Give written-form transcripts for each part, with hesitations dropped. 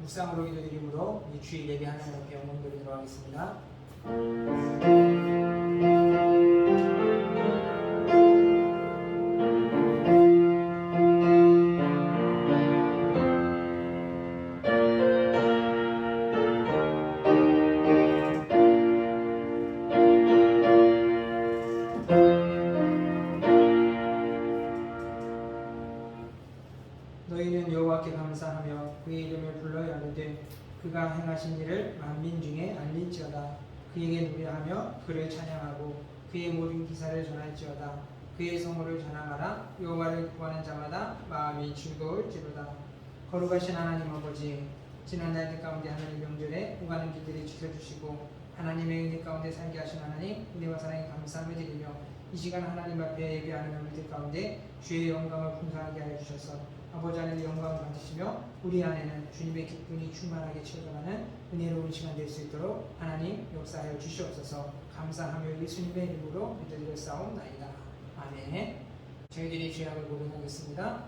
묵상으로 기도드림으로 이 주일 예배 하나님 앞에 영광 드리도록 하겠습니다. 너희는 여호와께 감사하며 그의 이름을 불러야 하되 그가 행하신 일을 만민 중에 알릴지어다. 그에게 노래하며 그를 찬양하고 그의 모든 기사를 전할지어다. 그의 성호를 전하마라. 여호와를 구하는 자마다 마음이 즐거울지로다. 거룩하신 하나님 아버지, 지난 날들 가운데 하나님 명절에 오가는 길들이 지켜주시고 하나님의 은혜 가운데 살게 하신 하나님, 은혜와 사랑에 감사함을 드리며 이 시간 하나님 앞에 예배하는 우리들 가운데 주의 영광을 풍성하게 하여 주셔서 아버지 하나님의 영광을 받으시며 우리 안에는 주님의 기쁨이 충만하게 채워가는 은혜로운 시간 될 수 있도록 하나님 역사하여 주시옵소서. 감사하며 예수님의 이름으로 기도드렸사옵나이다. 아멘. 저희들이 죄악을 고백하겠습니다.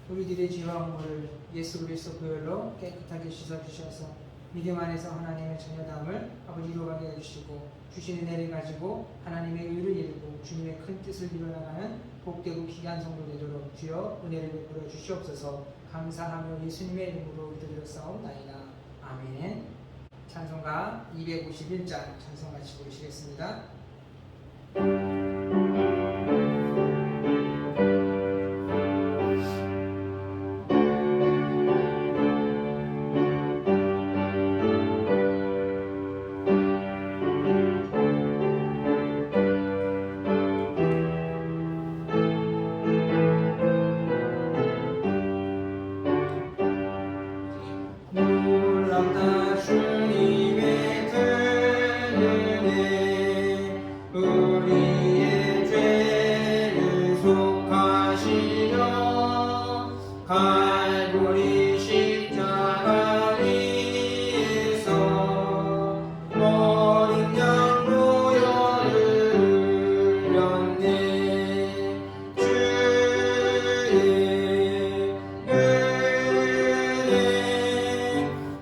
우리들의 죄와 허물을 예수 그리스도 보혈로 깨끗하게 씻어주셔서 믿음 안에서 하나님의 자녀다움을 아버지로 가게 해주시고 주신 은혜를 가지고 하나님의 의를 이루고 주님의 큰 뜻을 이루어나가는 복되고 귀한 성도 되도록 주여 은혜를 베풀어 주시옵소서. 감사하며 예수님의 이름으로 기도드렸사옵나이다. 아멘. 찬송가 251장 찬송 같이 부르시겠습니다. 놀랍다 주님의 은혜 우리의 죄를 속하시려 갈보리 십자가 위에서 어린 양 보혈을 흘렸네. 주의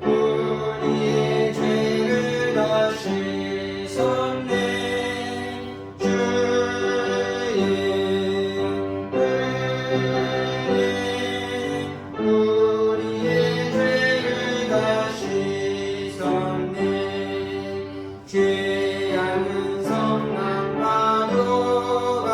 우리의 죄를 다 씻었네. 주의 우리의 죄를 다 씻었네. 죄악은 성난 파도가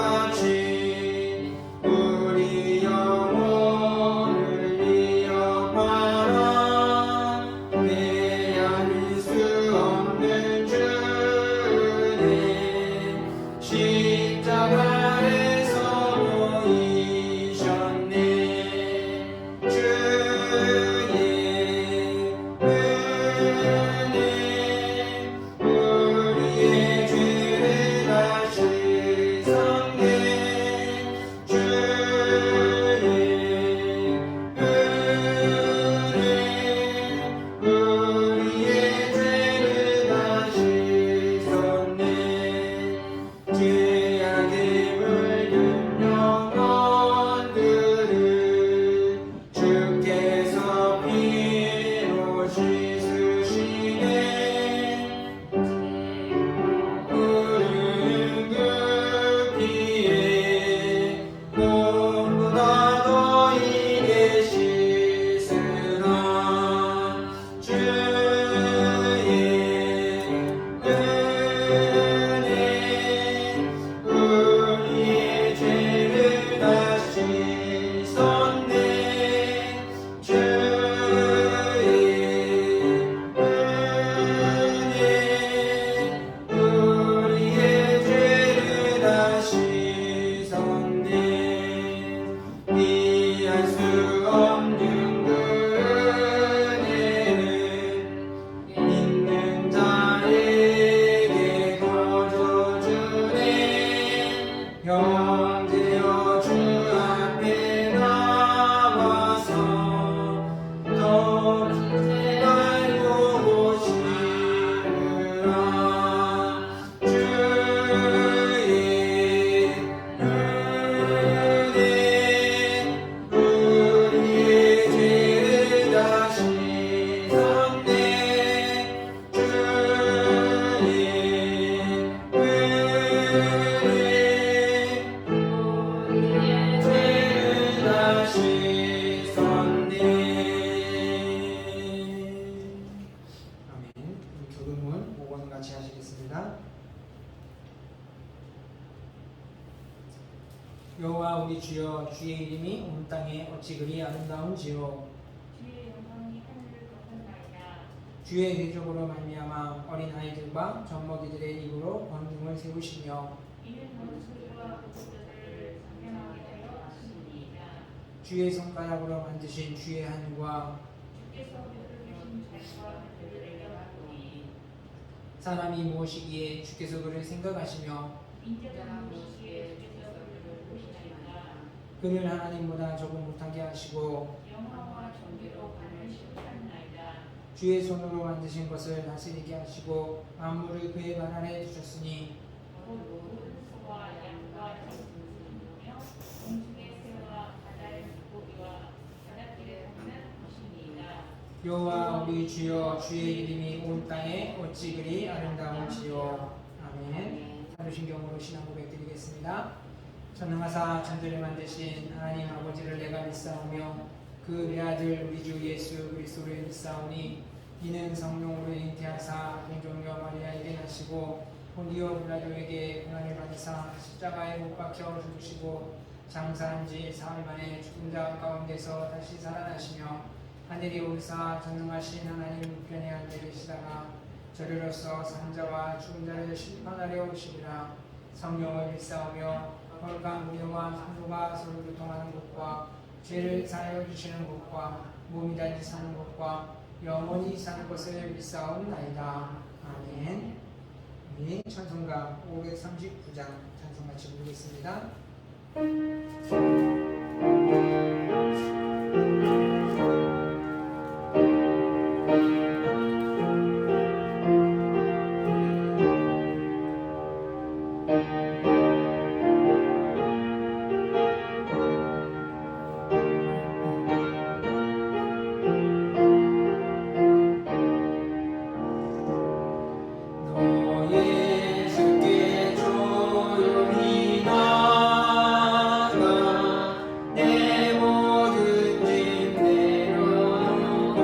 형제여 주 앞에 나와서 더 알고 싶으라. 주의 은혜 우리의 죄를 다시 섰네. 주의 우리의 죄를 다시 섰네. 아멘. 우리 교도문 5번 같이 하시겠습니다. 여호와 우리 주여, 주의 이름이 온 땅에 어찌 그리 아름다운지요. 주의 영광이 하늘을 덮었나이다. 주의 대적으로 말미암아 어린 아이들과 젖먹이들의 입으로 권능을 세우시며 이는 원수들과 고도들을 상명하게 하여 하시니이다. 주의 손가락으로 만드신 주의 하늘과 주께서 베풀으신 잘과 그들을 내려가보니 사람이 무엇이기에 주께서 그를 생각하시며 인자가 무엇이기에 주께서 그를 보시나이까. 그를 하나님보다 조금 못하게 하시고 영화와 존귀로 관을 시작하나이다. 주의 손으로 만드신 것을 다스리게 하시고 만물을 그의 발 아래 두셨으니 곧 모든 소와 양과 짐승이며 공중의 새와 바다의 물고기와 바닷길에 사는 것이니이다. 여호와 우리 주여, 주의 이름이 온 땅에 어찌 그리 아름다운지요. 아멘. 사도신경으로 신앙 고백드리겠습니다. 전능하사 천지를 만드신 하나님 아버지를 내가 믿사오며 그 외아들 우리 주 예수 그리스도를 믿사오니 이는 성령으로 잉태하사 공종녀 마리아에게 나시고 본디오 빌라도에게 고난을 받으사 십자가에 못 박혀 죽으시고 장사한 지 사흘 만에 죽은 자 가운데서 다시 살아나시며 하늘에 오르사 전능하신 하나님 우편에 앉아 계시다가 저리로서 산자와 죽은 자를 심판하려 오시리라. 성령을 믿사오며 거룩한 무료와 산도가 서로 교통하는 것과 죄를 사하여 주시는 것과 몸이 다시 사는 것과 영원히 사는 것을 믿사옵나이다. 아멘. 우리 찬송가 539장 찬송 같이 부르겠습니다. 너의 주께 조용히 나가 내 모든 짐 내려놓고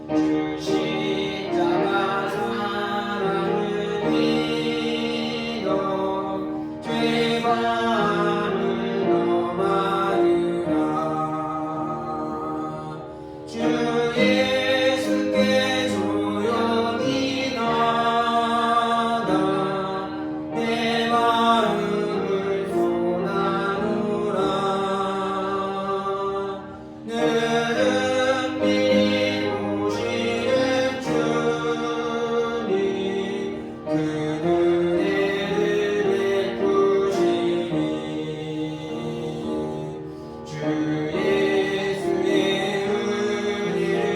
주 십자가 사랑을 믿어 죄만을 넘어가리라. 주 예수께 조용히 나가 내 마음을 쏟아놓으라. 늘 은밀히 보시는 주님 그 은혜를 베푸시니 주 예수의 은혜를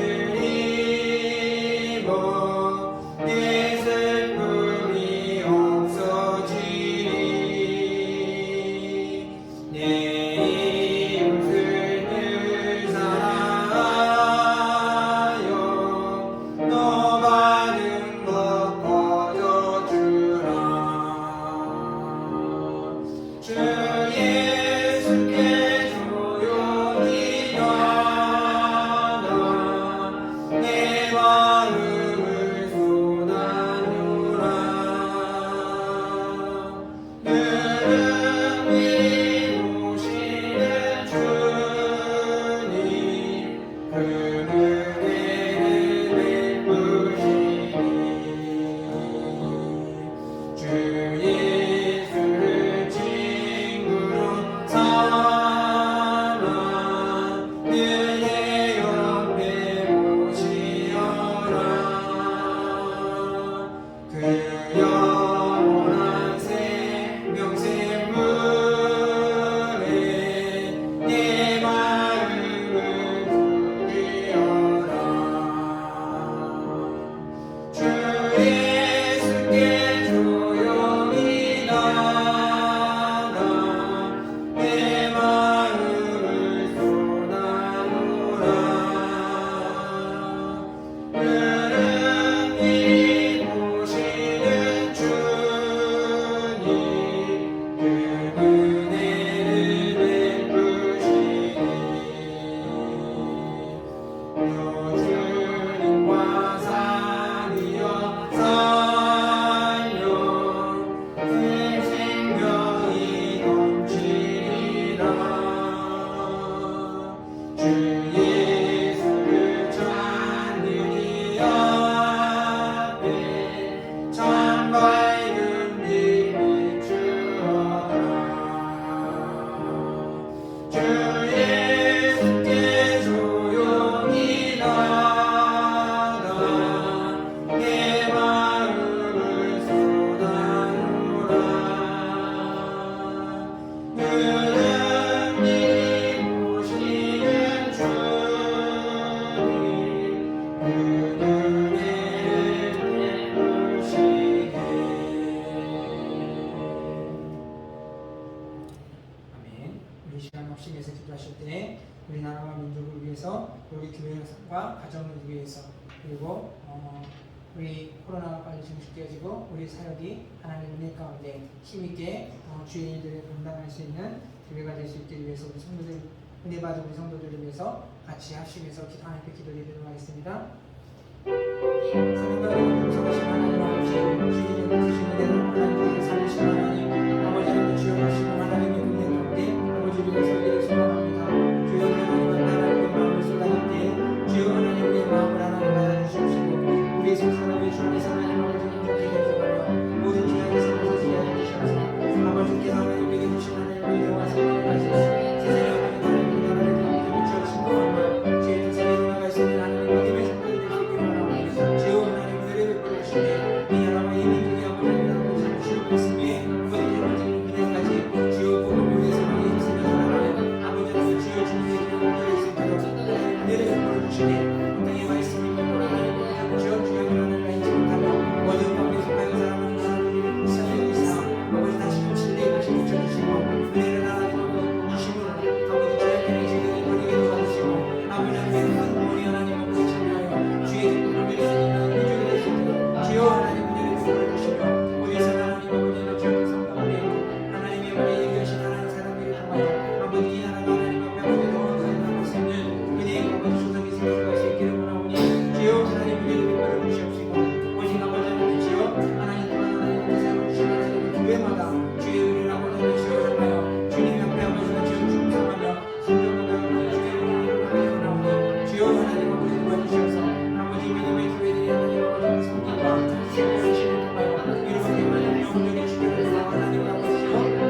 입어 내 슬픔이 없어지리. 내 이웃을 늘 사랑하여 너 받은 것 거둬주라. 주 예수께 조용히 나가 내 마음을 쏟아놓으라. 늘 은밀히 보시는 주님 그 은혜를 베푸시니 주 예수를 우리 시간 합심해서 기도하실 때 우리나라와 민족을 위해서 우리 교회과 가정을 위해서 그리고 우리 코로나가 빨리 종식되어지고 우리 사역이 하나님 은혜 가운데 힘있게 주의 일들을 감당할 수 있는 교회가 될 수 있기 위해서 우리 성도들 은혜 받은 우리 성도들을 위해서 같이 합심해서 하나님께 기도드리도록 하겠습니다. 사랑과 용서하신 하나님 아버지 주님의 주신 은혜로 하나님께 살리신 하나님 아버지를 주여하시고 하나님의 은혜 가운데 아버지 우리가 설계를 소망합니다. 주여 하나님과 하나님의 마음을 쏟아낼 때 주여 하나님의 마음을 하나님 받아주시옵시고 우리의 속사람의 주 안에서 하나님 아버지는 좋게 되시고 모든 죄악의 삶에서 지혜를 주셔서 아버지께서 하나님에게 주신 하나님의 영화 생명을 가지시고 세상에 하나님 하나님의 나라를 가운데 비추어주신 것과 죄의 세상에 나가 있는 하나님의 믿음의 성도들이 되시기를 바랍니다. 주여 하나님 은혜를 베풀으시되 이 나라와 이 민족의 아버지를 아버지를 주여 말씀에 우리 아버지의 그날까지 주여 복음을 위해서 우리 힘쓰며 살아가는 아버지 하나님 주여 주님의 이름을 드릴 수 있도록 은혜를 베풀어주시되 땅의 말씀을 믿고 하나님 주여 주여 하나님과 인지 못하며 어두운 가운데 속하여 살아가는 사람들을 살려주시사 아버지 다시금 진리의 것을 비춰주시고 은혜를 하나님 주심으로 아버지 저희들의 죄를 버리게 도와주시고 아버지 하나님의 큰 구원이 하나님 아버지 참여하여 주의 기쁨을 누릴 수 있는 민족이 될 수 있도록 주여 하나님 은혜를 베풀어주시며 어디서 하나님 아버지의 주의 성과를 하나님의 말에 얘기하신 하나님 사람들을 통하여 아버지 이 나라가 하나님 앞에 아버지 동원하고 수 있는 은혜의 아버지 조상이 생겨갈 수 있기를 원하오니 주여 하나님 은혜를 베풀어 주시옵시고 오직 아버지 하나님 주여 하나님 또한 하나님께 세워주신 하나님의 교회마다 주의 은혜를 아버지 하나님 주여 향하여 주님 앞에 아버지가 주여 충성하며 순종하며 주의 은혜를 하며 나오니 주여 하나님 아버지 도와주셔서 아버지 믿음의 교회들이 하나님 아버지 성령과 세워주시는 통하여 이렇게 많은 영혼들의 주님을 하나님 아버지여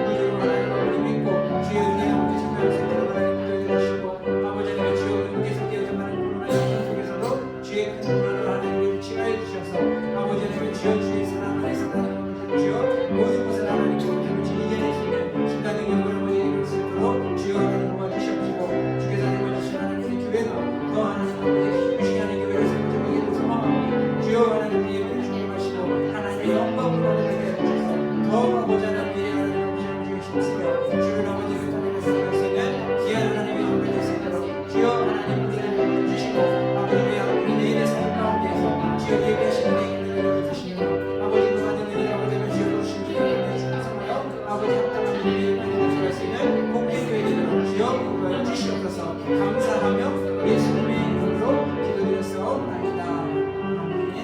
우리로 하나님 아버지 믿고 주의 은혜 아버지 참여할 수 있도록 하나님 도와주시고 아버지 하나님 주여 우리께서 깨어져 많은 코로나 시간 속에서도 주의 큰 불안을 하나님을 치료해 주셔서 아버지 하나님 주여 주의 사랑 안에서 하나님 주여 모든 것을 하나님 아버지 이겨내시는 신과 능력을 아버지 이룰 수 있도록 주여 하나님 도와주시옵시고 주께서 도와주신 하나님의 교회가 더 하나님 아버지 주시하는 교회를 세워주기를 소망하고 주여 하나님의 예배를 주님하시고 하나님의 영광으로 하나님을 주셔서 더 아버지 하나님의 하나님 아버지를 힘쓰며 주를 아버지를 따라갈 수 있는 귀한 하나님의 영광을 될수 있도록 주여 하나님 은혜를 주시고 아버지의 하나님의 내일의 삶 가운데에서 주여 예배하시는 내일을 주시며 아버지도 받은 은혜를 아버지를 주여 주신 주의 찬송하여 아버지 합당한 은혜의 은혜를 주할 수 있는 복된 교회를 주여 주시옵소서 감사하며 예수님의 이름으로 기도드렸사옵나이다. 아멘.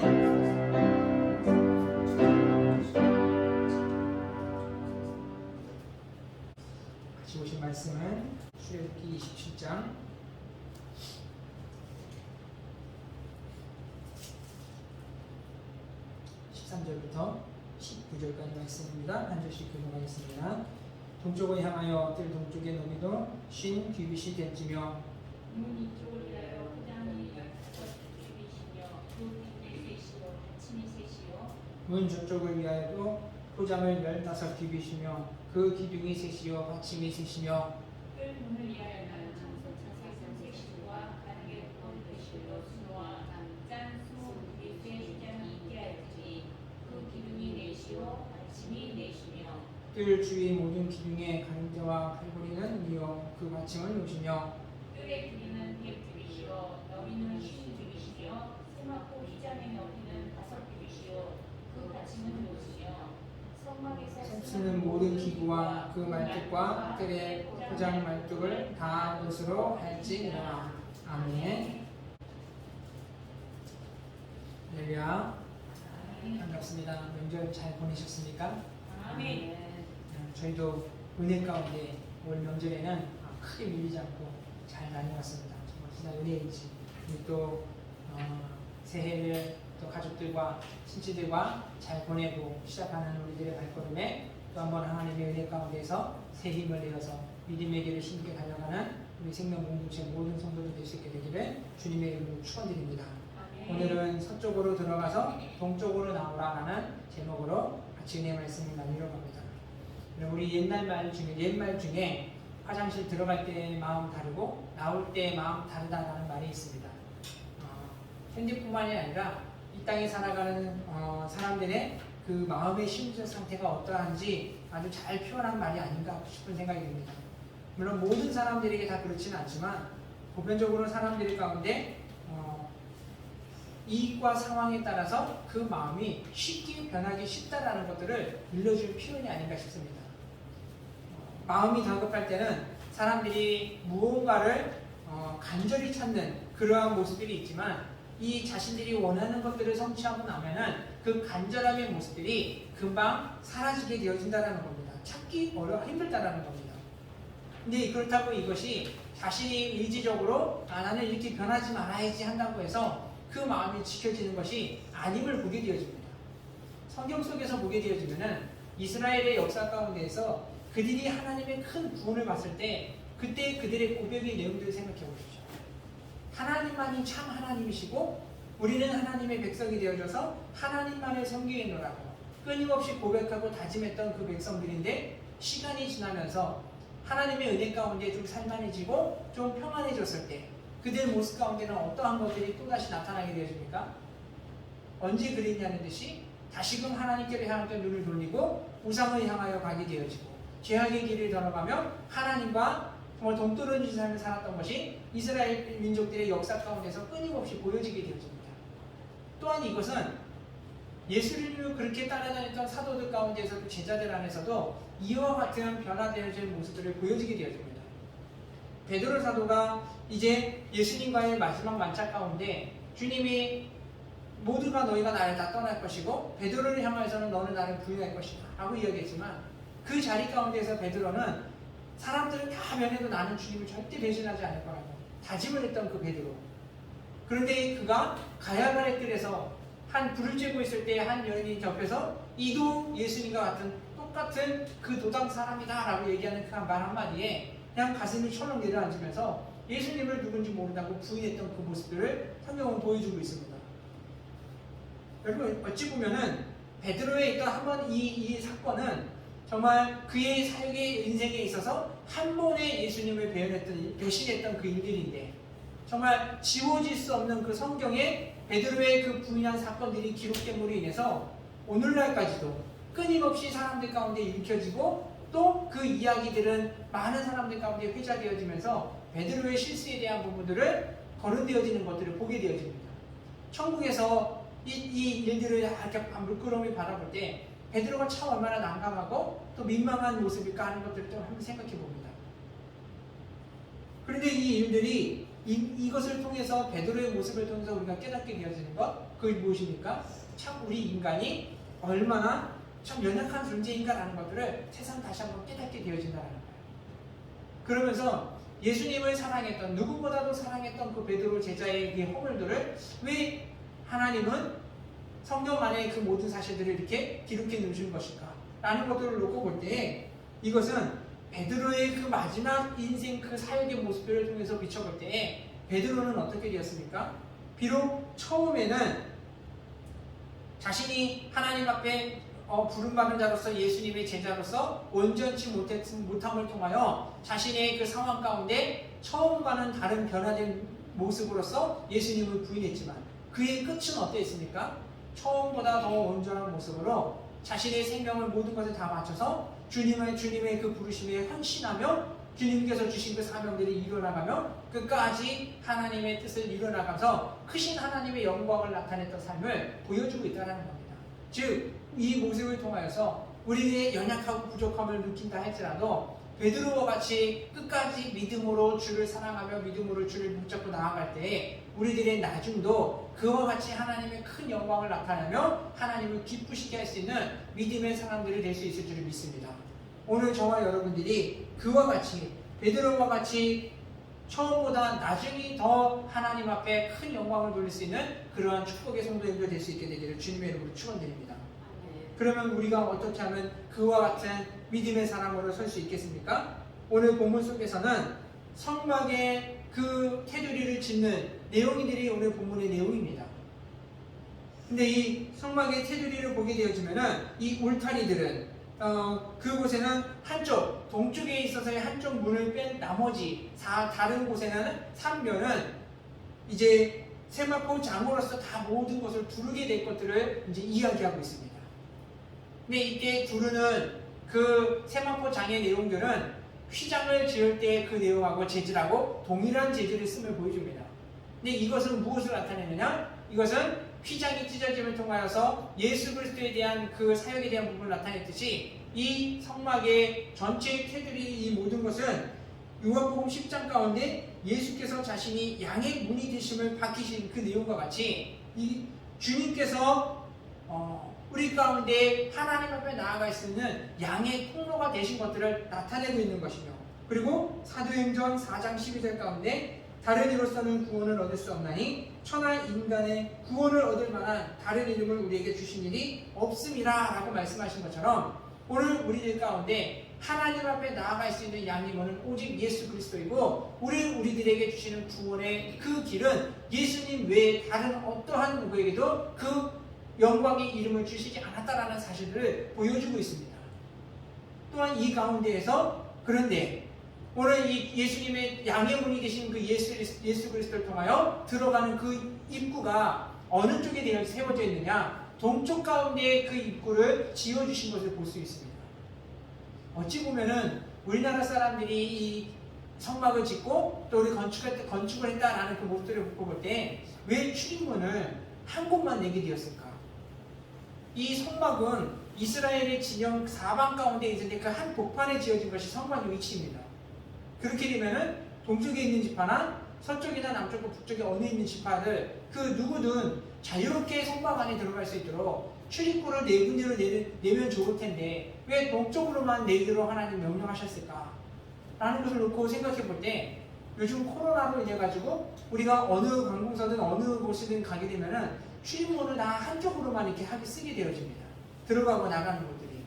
같이 보신 말씀은 출애굽기 27장 13절부터 19절까지 말씀입니다. 한 절씩 교독하겠습니다. 동쪽을 향하여 뜰 동쪽의 너비도 50규빗이 될지며 문 이쪽을 위하여 포장이 6규빗이며 두 뒷뜰 셋이요 받침이 셋이요 문 저쪽을 위하여도 포장을 15규빗이며 그 기둥이 셋이요 받침이 셋이며 뜰 문을 위하여는 사선 셋과 가르게 돈 셋이요 수와 짠수 윗에 시장이 있게 할지 그 기둥이 넷이요 받침이 넷이며 뜰 주위 모든 기둥에 가운데와 팔고리는 이어 그 받침을 놓으시며 뜰의 길이는 100규빗이요 너비는 50규빗이며 세마포 시장의 너비는 5규빗이요 그 받침은 놓으시며 성막에서 쓰는 모든 기구와 그 말뚝과 뜰의 포장 말뚝을 다 못으로 할지니라. 아멘. 할렐루야. 반갑습니다. 명절 잘 보내셨습니까? 아멘. 저희도 은혜 가운데 올 명절에는 크게 밀리지 않고 잘 다녀왔습니다. 정말 진짜 은혜이지. 우리 또 새해를 또 가족들과 친지들과 잘 보내고 시작하는 우리들의 발걸음에 또 한번 하나님의 은혜 가운데서 새 힘을 내어서 믿음의 길을 힘있게 달려가는 우리 생명 공동체 모든 성도들 될 수 있게 되기를 주님의 이름으로 축원드립니다. 오늘은 서쪽으로 들어가서 동쪽으로 나오라라는 제목으로 같이 은혜 말씀을 나누려고 합니다. 우리 옛말 중에 화장실 들어갈 때 마음 다르고 나올 때 마음 다르다라는 말이 있습니다. 현재뿐만이 아니라 이 땅에 살아가는 사람들의 그 마음의 심리적 상태가 어떠한지 아주 잘 표현한 말이 아닌가 싶은 생각이 듭니다. 물론 모든 사람들에게 다 그렇지는 않지만 보편적으로 사람들 가운데 이익과 상황에 따라서 그 마음이 쉽게 변하기 쉽다라는 것들을 일러줄 표현이 아닌가 싶습니다. 마음이 다급할 때는 사람들이 무언가를 간절히 찾는 그러한 모습들이 있지만 이 자신들이 원하는 것들을 성취하고 나면은 그 간절함의 모습들이 금방 사라지게 되어진다는 겁니다. 찾기 힘들다라는 겁니다. 근데 그렇다고 이것이 자신이 의지적으로 나는 이렇게 변하지 말아야지 한다고 해서 그 마음이 지켜지는 것이 아님을 보게 되어집니다. 성경 속에서 보게 되어지면은 이스라엘의 역사 가운데에서 그들이 하나님의 큰 구원을 봤을 때 그때 그들의 고백의 내용들을 생각해 보십시오. 하나님만이 참 하나님이시고 우리는 하나님의 백성이 되어져서 하나님만을 섬기노라고 끊임없이 고백하고 다짐했던 그 백성들인데 시간이 지나면서 하나님의 은혜 가운데 좀 살만해지고 좀 평안해졌을 때 그들 모습 가운데는 어떠한 것들이 또다시 나타나게 되어집니까? 언제 그랬냐는 듯이 다시금 하나님께로 향하여 눈을 돌리고 우상을 향하여 가게 되어지고 죄악의 길을 걸어가며 하나님과 정말 동떨어진 삶을 살았던 것이 이스라엘 민족들의 역사 가운데서 끊임없이 보여지게 되어집니다. 또한 이것은 예수님을 그렇게 따라다녔던 사도들 가운데서도 제자들 안에서도 이와 같은 변화되어진 모습들을 보여지게 되어집니다. 베드로 사도가 이제 예수님과의 마지막 만찬 가운데 주님이 모두가 너희가 나를 다 떠날 것이고 베드로를 향하여서는 너는 나를 부인할 것이다 라고 이야기했지만 그 자리 가운데서 베드로는 사람들은 다 면해도 나는 주님을 절대 배신하지 않을 거라고 다짐을 했던 그 베드로. 그런데 그가 가야바의 뜰에서 한 불을 쬐고 있을 때 한 여인이 옆에서 이도 예수님과 같은 똑같은 그 도당 사람이다 라고 얘기하는 그 말 한마디에 그냥 가슴이 철렁 내려앉으면서 예수님을 누군지 모른다고 부인했던 그 모습들을 성경은 보여주고 있습니다. 여러분 어찌 보면은 베드로에 있던 한번 이 사건은 정말 그의 사역의 인생에 있어서 한 번에 예수님을 배신했던 그 일들인데 정말 지워질 수 없는 그 성경에 베드로의 그 부인한 사건들이 기록됨으로 인해서 오늘날까지도 끊임없이 사람들 가운데 일으켜지고 또 그 이야기들은 많은 사람들 가운데 회자되어지면서 베드로의 실수에 대한 부분들을 거론되어지는 것들을 보게 되어집니다. 천국에서 이 일들을 이렇게 물끄러미 바라볼 때 베드로가 참 얼마나 난감하고 또 민망한 모습일까 하는 것들을 좀 한번 생각해 봅니다. 그런데 이 일들이 이것을 통해서 베드로의 모습을 통해서 우리가 깨닫게 되어지는 것 그게 무엇입니까? 참 우리 인간이 얼마나 참 연약한 존재인가라는 것들을 세상 다시 한번 깨닫게 되어진다는 거예요. 그러면서 예수님을 사랑했던 누구보다도 사랑했던 그 베드로 제자의 그 허물들을 왜 하나님은 성경 안에 그 모든 사실들을 이렇게 기록해 놓으신 것인가 라는 것들을 놓고 볼 때 이것은 베드로의 그 마지막 인생 그 사역의 모습들을 통해서 비춰볼 때 베드로는 어떻게 되었습니까? 비록 처음에는 자신이 하나님 앞에 부름받은 자로서 예수님의 제자로서 온전치 못함을 통하여 자신의 그 상황 가운데 처음과는 다른 변화된 모습으로서 예수님을 부인했지만 그의 끝은 어땠습니까? 처음보다 더 온전한 모습으로 자신의 생명을 모든 것에 다 바쳐서 주님의 그 부르심에 헌신하며 주님께서 주신 그 사명들을 이루어나가며 끝까지 하나님의 뜻을 이루어나가면서 크신 하나님의 영광을 나타냈던 삶을 보여주고 있다는 겁니다. 즉, 이 모습을 통하여서 우리의 연약하고 부족함을 느낀다 할지라도 베드로와 같이 끝까지 믿음으로 주를 사랑하며 믿음으로 주를 붙잡고 나아갈 때 우리들의 나중도 그와 같이 하나님의 큰 영광을 나타내며 하나님을 기쁘시게 할 수 있는 믿음의 사람들이 될 수 있을 줄 믿습니다. 오늘 저와 여러분들이 그와 같이 베드로와 같이 처음보다 나중이 더 하나님 앞에 큰 영광을 돌릴 수 있는 그러한 축복의 성도님들 될 수 있게 되기를 주님의 이름으로 축원드립니다. 그러면 우리가 어떻게 하면 그와 같은 믿음의 사람으로 설 수 있겠습니까? 오늘 본문 속에서는 성막의 그 테두리를 짓는 내용들이 오늘 본문의 내용입니다. 근데 이 성막의 테두리를 보게 되어지면은 이 울타리들은 그곳에는 한쪽 동쪽에 있어서의 한쪽 문을 뺀 나머지 다른 곳에는 3면은 이제 세마포 장으로서 다 모든 것을 두르게 될 것들을 이제 이야기하고 있습니다. 근데 이때 두르는 그 세마포 장의 내용들은 휘장을 지을 때의 그 내용하고 재질하고 동일한 재질을 쓰며 보여줍니다. 근데 이것은 무엇을 나타내느냐? 이것은 휘장이 찢어짐을 통하여서 예수 그리스도에 대한 그 사역에 대한 부분을 나타냈듯이 이 성막의 전체의 테두리 이 모든 것은 요한복음 10장 가운데 예수께서 자신이 양의 문이 되심을 밝히신 그 내용과 같이 이 주님께서 우리 가운데 하나님 앞에 나아갈 수 있는 양의 통로가 되신 것들을 나타내고 있는 것이며, 그리고 사도행전 4장 12절 가운데 다른 이로서는 구원을 얻을 수 없나니 천하 인간의 구원을 얻을 만한 다른 이름을 우리에게 주신 일이 없음이라 라고 말씀하신 것처럼, 오늘 우리들 가운데 하나님 앞에 나아갈 수 있는 양의 문은 오직 예수 그리스도이고, 우리들에게 주시는 구원의 그 길은 예수님 외에 다른 어떠한 누구에게도 그 영광의 이름을 주시지 않았다라는 사실을 보여주고 있습니다. 또한 이 가운데에서 그런데 오늘 이 예수님의 양의 문이 되신 그 예수 그리스도를 통하여 들어가는 그 입구가 어느 쪽에 세워져 있느냐? 동쪽 가운데 그 입구를 지어주신 것을 볼 수 있습니다. 어찌 보면은 우리나라 사람들이 이 성막을 짓고 또 우리 건축을 했다라는 그 모습들을 볼 때 왜 출입문을 한 곳만 내게 되었을까? 이 성막은 이스라엘의 진영 사방 가운데 있는데 그 한 복판에 지어진 것이 성막의 위치입니다. 그렇게 되면은 동쪽에 있는 지파나 서쪽이나 남쪽과 북쪽에 어느 있는 지파를 그 누구든 자유롭게 성막 안에 들어갈 수 있도록 출입구를 네 군데로 내면 좋을 텐데 왜 동쪽으로만 내기로 하나님 명령하셨을까? 라는 것을 놓고 생각해 볼 때 요즘 코로나로 인해 가지고 우리가 어느 관공서든 어느 곳이든 가게 되면은 출입문을 다 한쪽으로만 이렇게 쓰게 되어집니다. 들어가고 나가는 곳들이.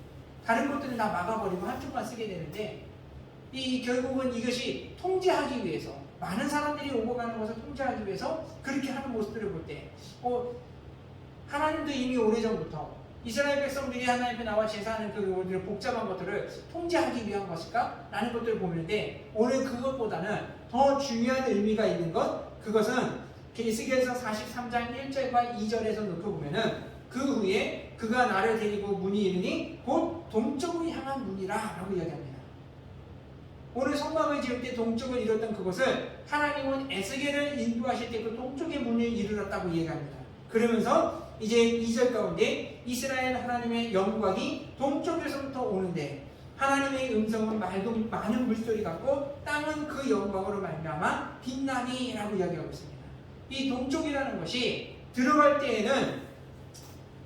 다른 곳들은 다 막아버리고 한쪽만 쓰게 되는데 결국은 이것이 통제하기 위해서, 많은 사람들이 오고 가는 것을 통제하기 위해서 그렇게 하는 모습들을 볼 때 하나님도 이미 오래전부터 이스라엘 백성들이 하나님 앞에 나와 제사하는 그 복잡한 것들을 통제하기 위한 것일까? 라는 것들을 보는데 오늘 그것보다는 더 중요한 의미가 있는 그것은 에스겔서 43장 1절과 2절에서 놓고 보면은 그 후에 그가 나를 데리고 문이 이르니 곧 동쪽으로 향한 문이라 라고 이야기합니다. 오늘 성막을 지을 때 동쪽을 이뤘던 그것을 하나님은 에스겔을 인도하실 때 그 동쪽의 문을 이르렀다고 이야기합니다. 그러면서 이제 2절 가운데 이스라엘 하나님의 영광이 동쪽에서부터 오는데 하나님의 음성은 많은 물소리 같고 땅은 그 영광으로 말미암아 빛나니 라고 이야기하고 있습니다. 이 동쪽이라는 것이 들어갈 때에는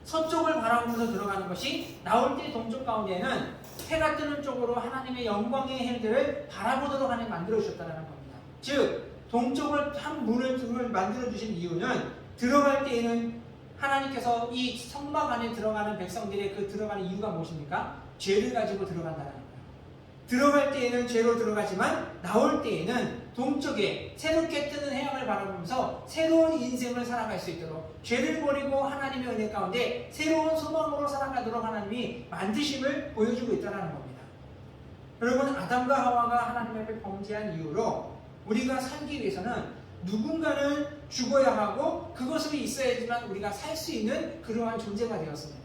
서쪽을 바라보면서 들어가는 것이, 나올 때 동쪽 가운데에는 해가 뜨는 쪽으로 하나님의 영광의 해들을 바라보도록 하나님 만들어 주셨다는 겁니다. 즉 동쪽을 한 문을 만들어 주신 이유는 들어갈 때에는 하나님께서 이 성막 안에 들어가는 백성들의 그 들어가는 이유가 무엇입니까? 죄를 가지고 들어간다는 거예요. 들어갈 때에는 죄로 들어가지만 나올 때에는 동쪽에 새롭게 뜨는 해양을 바라보면서 새로운 인생을 살아갈 수 있도록, 죄를 버리고 하나님의 은혜 가운데 새로운 소망으로 살아가도록 하나님이 만드심을 보여주고 있다는 겁니다. 여러분, 아담과 하와가 하나님 앞에 범죄한 이유로 우리가 살기 위해서는 누군가는 죽어야 하고 그것으로 있어야지만 우리가 살 수 있는 그러한 존재가 되었습니다.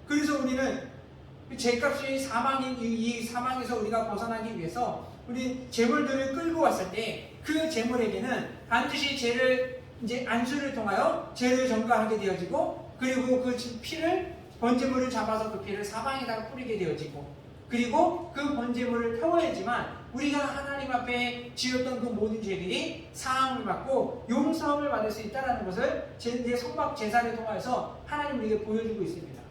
그래서 우리는 죄값이 사망인 이 사망에서 우리가 벗어나기 위해서 우리 재물들을 끌고 왔을 때 그 재물에게는 반드시 죄를 이제 안수를 통하여 죄를 전가하게 되어지고, 그리고 그 피를 번제물을 잡아서 그 피를 사방에다가 뿌리게 되어지고, 그리고 그 번제물을 태워야지만 우리가 하나님 앞에 지었던 그 모든 죄들이 사함을 받고 용서함을 받을 수 있다는 것을 이제 성막 제사를 통해서 하나님 우리에게 보여주고 있습니다.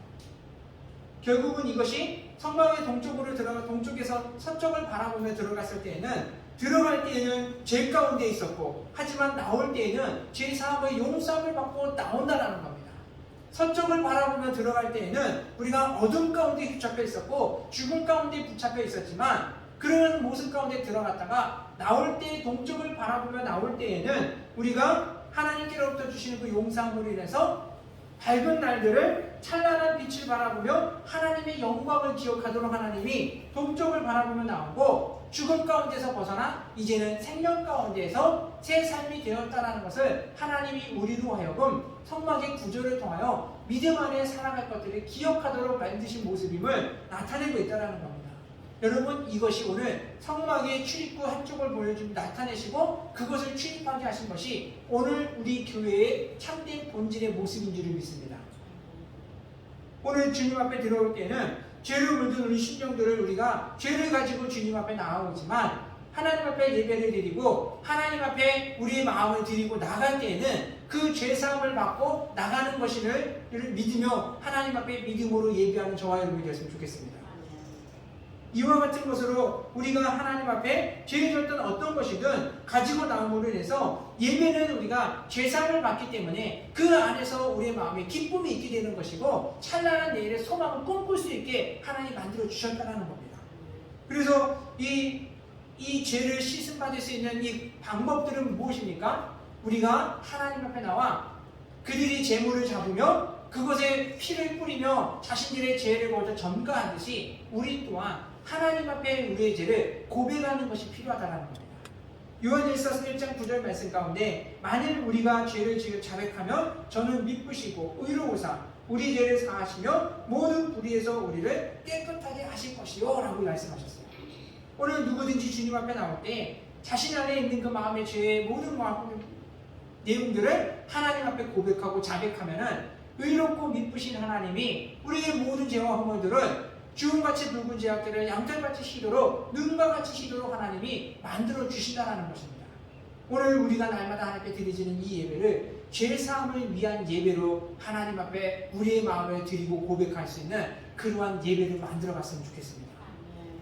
결국은 이것이 성막의 동쪽에서 서쪽을 바라보며 들어갔을 때에는, 들어갈 때에는 죄 가운데 있었고, 하지만 나올 때에는 죄 사함의 용서함을 받고 나온다는 겁니다. 서쪽을 바라보며 들어갈 때에는 우리가 어둠 가운데 붙잡혀 있었고 죽음 가운데 붙잡혀 있었지만, 그런 모습 가운데 들어갔다가 나올 때 동쪽을 바라보며 나올 때에는 우리가 하나님께로부터 주시는 그 용서함으로 인해서 밝은 날들을 찬란한 빛을 바라보며 하나님의 영광을 기억하도록 하나님이 동쪽을 바라보며 나오고, 죽음 가운데서 벗어나 이제는 생명 가운데에서 새 삶이 되었다는 것을 하나님이 우리로 하여금 성막의 구조를 통하여 믿음 안에 살아갈 것들을 기억하도록 만드신 모습임을 나타내고 있다는 겁니다. 여러분 이것이 오늘 성막의 출입구 한쪽을 보여주고 나타내시고 그것을 출입하게 하신 것이 오늘 우리 교회의 참된 본질의 모습인 줄을 믿습니다. 오늘 주님 앞에 들어올 때는 죄로 물든 우리 심령들을 우리가 죄를 가지고 주님 앞에 나아오지만 하나님 앞에 예배를 드리고 하나님 앞에 우리의 마음을 드리고 나갈 때에는 그 죄사함을 받고 나가는 것을 믿으며 하나님 앞에 믿음으로 예배하는 저와 여러분이 되었으면 좋겠습니다. 이와 같은 것으로 우리가 하나님 앞에 죄를 졌던 어떤 것이든 가지고 나옴으로 인해서 예배는 우리가 죄사함을 받기 때문에 그 안에서 우리의 마음에 기쁨이 있게 되는 것이고 찬란한 내일의 소망을 꿈꿀 수 있게 하나님이 만들어 주셨다는 겁니다. 그래서 이 죄를 씻음받을 수 있는 이 방법들은 무엇입니까? 우리가 하나님 앞에 나와 그들이 제물을 잡으며 그것에 피를 뿌리며 자신들의 죄를 먼저 전가하듯이 우리 또한 하나님 앞에 우리의 죄를 고백하는 것이 필요하다는 겁니다. 요한일서 1장 9절 말씀 가운데 만일 우리가 죄를 지어 자백하면 저는 미쁘시고 의로우사 우리 죄를 사하시며 모든 불의에서 우리를 깨끗하게 하실 것이요 라고 말씀하셨어요. 오늘 누구든지 주님 앞에 나올 때 자신 안에 있는 그 마음의 죄의 모든 내용들을 하나님 앞에 고백하고 자백하면은 의롭고 미쁘신 하나님이 우리의 모든 죄와 허물들을 주음같이 붉은 죄악들을 양털같이 시도로 눈과 같이 시도로 하나님이 만들어 주신다는 것입니다. 오늘 우리가 날마다 하나님께 드리지는 이 예배를 죄사함을 위한 예배로 하나님 앞에 우리의 마음을 드리고 고백할 수 있는 그러한 예배를 만들어 갔으면 좋겠습니다.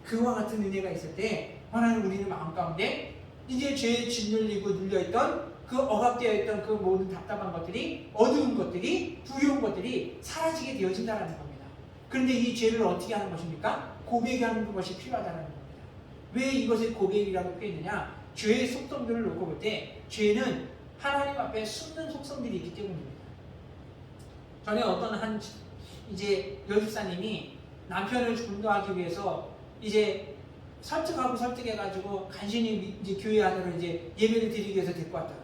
그와 같은 은혜가 있을 때 하나님 우리는 마음 가운데 이제 죄에 짓눌리고 눌려있던 그 억압되어 있던 그 모든 답답한 것들이 어두운 것들이 두려운 것들이 사라지게 되어진다는 겁니다. 그런데 이 죄를 어떻게 하는 것입니까? 고백하는 것이 필요하다는 겁니다. 왜 이것을 고백이라고 표현했느냐? 죄의 속성들을 놓고 볼 때 죄는 하나님 앞에 숨는 속성들이 있기 때문입니다. 전에 어떤 한 이제 여집사님이 남편을 전도하기 위해서 이제 설득하고 설득해가지고 간신히 이제 교회 안으로 이제 예배를 드리기 위해서 데리고 왔다고요.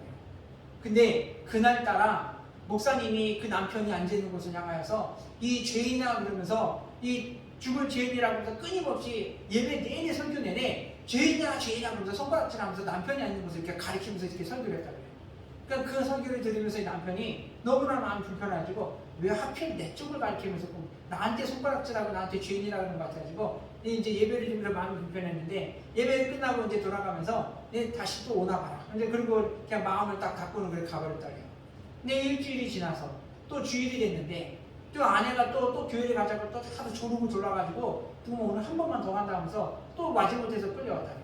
근데 그날따라 목사님이 그 남편이 앉아있는 곳을 향하여서 이 죄인아 그러면서 이 죽을 죄인이라고 해서 끊임없이 예배 내내 설교 내내 죄인아 죄인아 그러면서 손가락질하면서 남편이 앉는 곳을 이렇게 가리키면서 이렇게 설교를 했다고요. 그러니까 그 설교를 들으면서 이 남편이 너무나 마음이 불편해가지고 왜 하필 내 쪽을 가리키면서 나한테 손가락질하고 나한테 죄인이라고 하는 것 같아가지고 이제 예배를 드리면서 마음이 불편했는데 예배를 끝나고 이제 돌아가면서 다시 또 오나 봐라. 근데 그리고 그냥 마음을 딱 닫고는 그래 가버렸다고요. 근데 일주일이 지나서 또 주일이 됐는데 또 아내가 또 교회를 가자고 또 하도 조르고 졸라가지고 그럼 오늘 한 번만 더 간다 하면서 또 마지못해서 끌려왔다고요.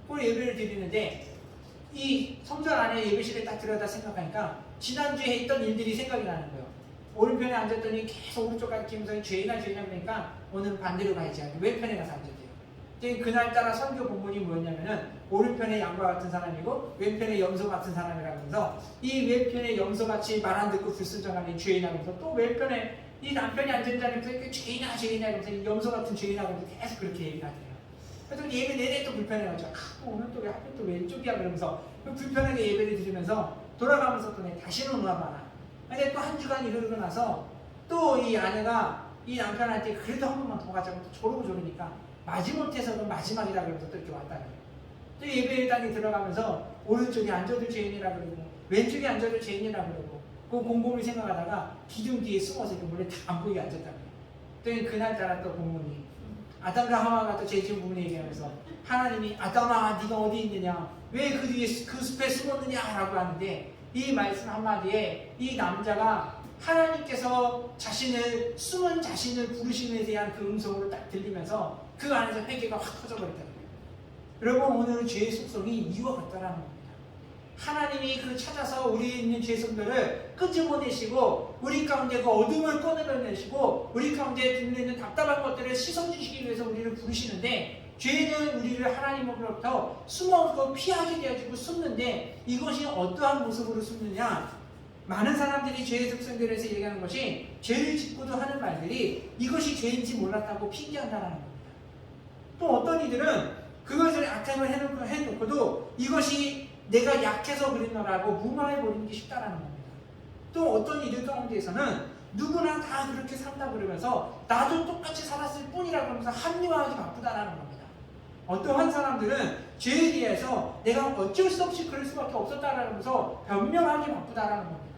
그걸 예배를 드리는데 이 성전 안에 예배실에 딱 들어다 생각하니까 지난주에 했던 일들이 생각이 나는 거예요. 오른편에 앉았더니 계속 오른쪽 가리키면서 죄인아 죄인아 그러니까 오늘은 반대로 가야지 하고 왼편에 가서 앉았대요. 그날따라 설교 본문이 뭐였냐면은 오른편에 양과 같은 사람이고 왼편에 염소 같은 사람이라면서 이 왼편에 염소같이 말 안 듣고 불순종하는 죄인하면서 또 왼편에 이 남편이 앉은 자리에서 죄인아 죄인아 이러면서 이 염소 같은 죄인하면서 계속 그렇게 얘기를 하대요. 그래서 예배 내내 또 불편해가지고 오늘 또 왜 하필 또 왼쪽이야 그러면서 불편하게 예배를 드리면서 돌아가면서 또 다시는 오나 봐라. 근데 또 한 주간이 흐르고 나서 또 이 아내가 이 남편한테 그래도 한 번만 더 가자고 또 조르고 조르니까 마지못해서는 마지막이라 그러면서 또 이렇게 왔다는 거예요. 또 예배당에 들어가면서 오른쪽에 앉아도 죄인이라 그러고 왼쪽에 앉아도 죄인이라 그러고 그 곰곰이 생각하다가 기둥 뒤에 숨어서 몰래 다 안 보이게 앉았다는 거예요. 또 그날따라 또 본문이 아담과 하와가 또 죄지은 부분에 얘기하면서 하나님이 아담아 네가 어디 있느냐 왜 그 뒤에 그 숲에 숨었느냐 라고 하는데 이 말씀 한마디에 이 남자가 하나님께서 숨은 자신을 부르심에 대한 그 음성으로 딱 들리면서 그 안에서 회개가 확 터져버렸다는 거예요. 여러분 오늘은 죄의 속성이 이와 같다라는 겁니다. 하나님이 그 찾아서 우리에 있는 죄성들을 끄집어내시고 우리 가운데 그 어둠을 꺼내내시고 우리 가운데 들려있는 답답한 것들을 씻어주시기 위해서 우리를 부르시는데 죄는 우리를 하나님으로부터 숨어서 피하게 되어지고 숨는데 이것이 어떠한 모습으로 숨느냐 많은 사람들이 죄의 특성들에 대해서 얘기하는 것이 죄를 짓고도 하는 말들이 이것이 죄인지 몰랐다고 핑계한다는 겁니다. 또 어떤 이들은 그것을 악행을 해놓고도 이것이 내가 약해서 그랬노라고 무마해버리는 게 쉽다라는 겁니다. 또 어떤 이들 가운데에서는 누구나 다 그렇게 산다 그러면서 나도 똑같이 살았을 뿐이라고 하면서 합리화하기 바쁘다라는 겁니다. 어떠한 사람들은 죄에 대해서 내가 어쩔 수 없이 그럴 수밖에 없었다라면서 변명하기 바쁘다라는 겁니다.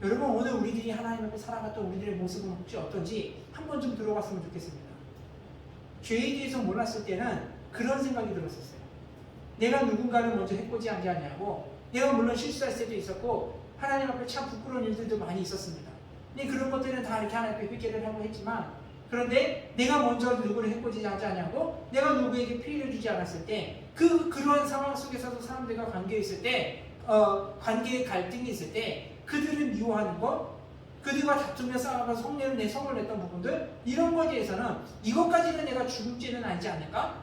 여러분, 오늘 우리들이 하나님 앞에 살아갔던 우리들의 모습은 혹시 어떤지 한번 좀 들어봤으면 좋겠습니다. 죄에 대해서 몰랐을 때는 그런 생각이 들었었어요. 내가 누군가를 먼저 해코지하지 않냐고. 내가 물론 실수할 때도 있었고 하나님 앞에 참 부끄러운 일들도 많이 있었습니다. 근데 그런 것들은 다 이렇게 하나님 앞에 회개를 하고 했지만, 그런데 내가 먼저 누구를 해코지하지 않냐고, 내가 누구에게 피해를 주지 않았을 때, 그런 상황 속에서도 사람들과 관계에 있을 때, 관계의 갈등이 있을 때 그들을 미워하는 것, 그들과 다투며 싸워가 성을 냈던 부분들, 이런 것에 대해서는 이것까지는 내가 죽을 죄는 아니지 않을까?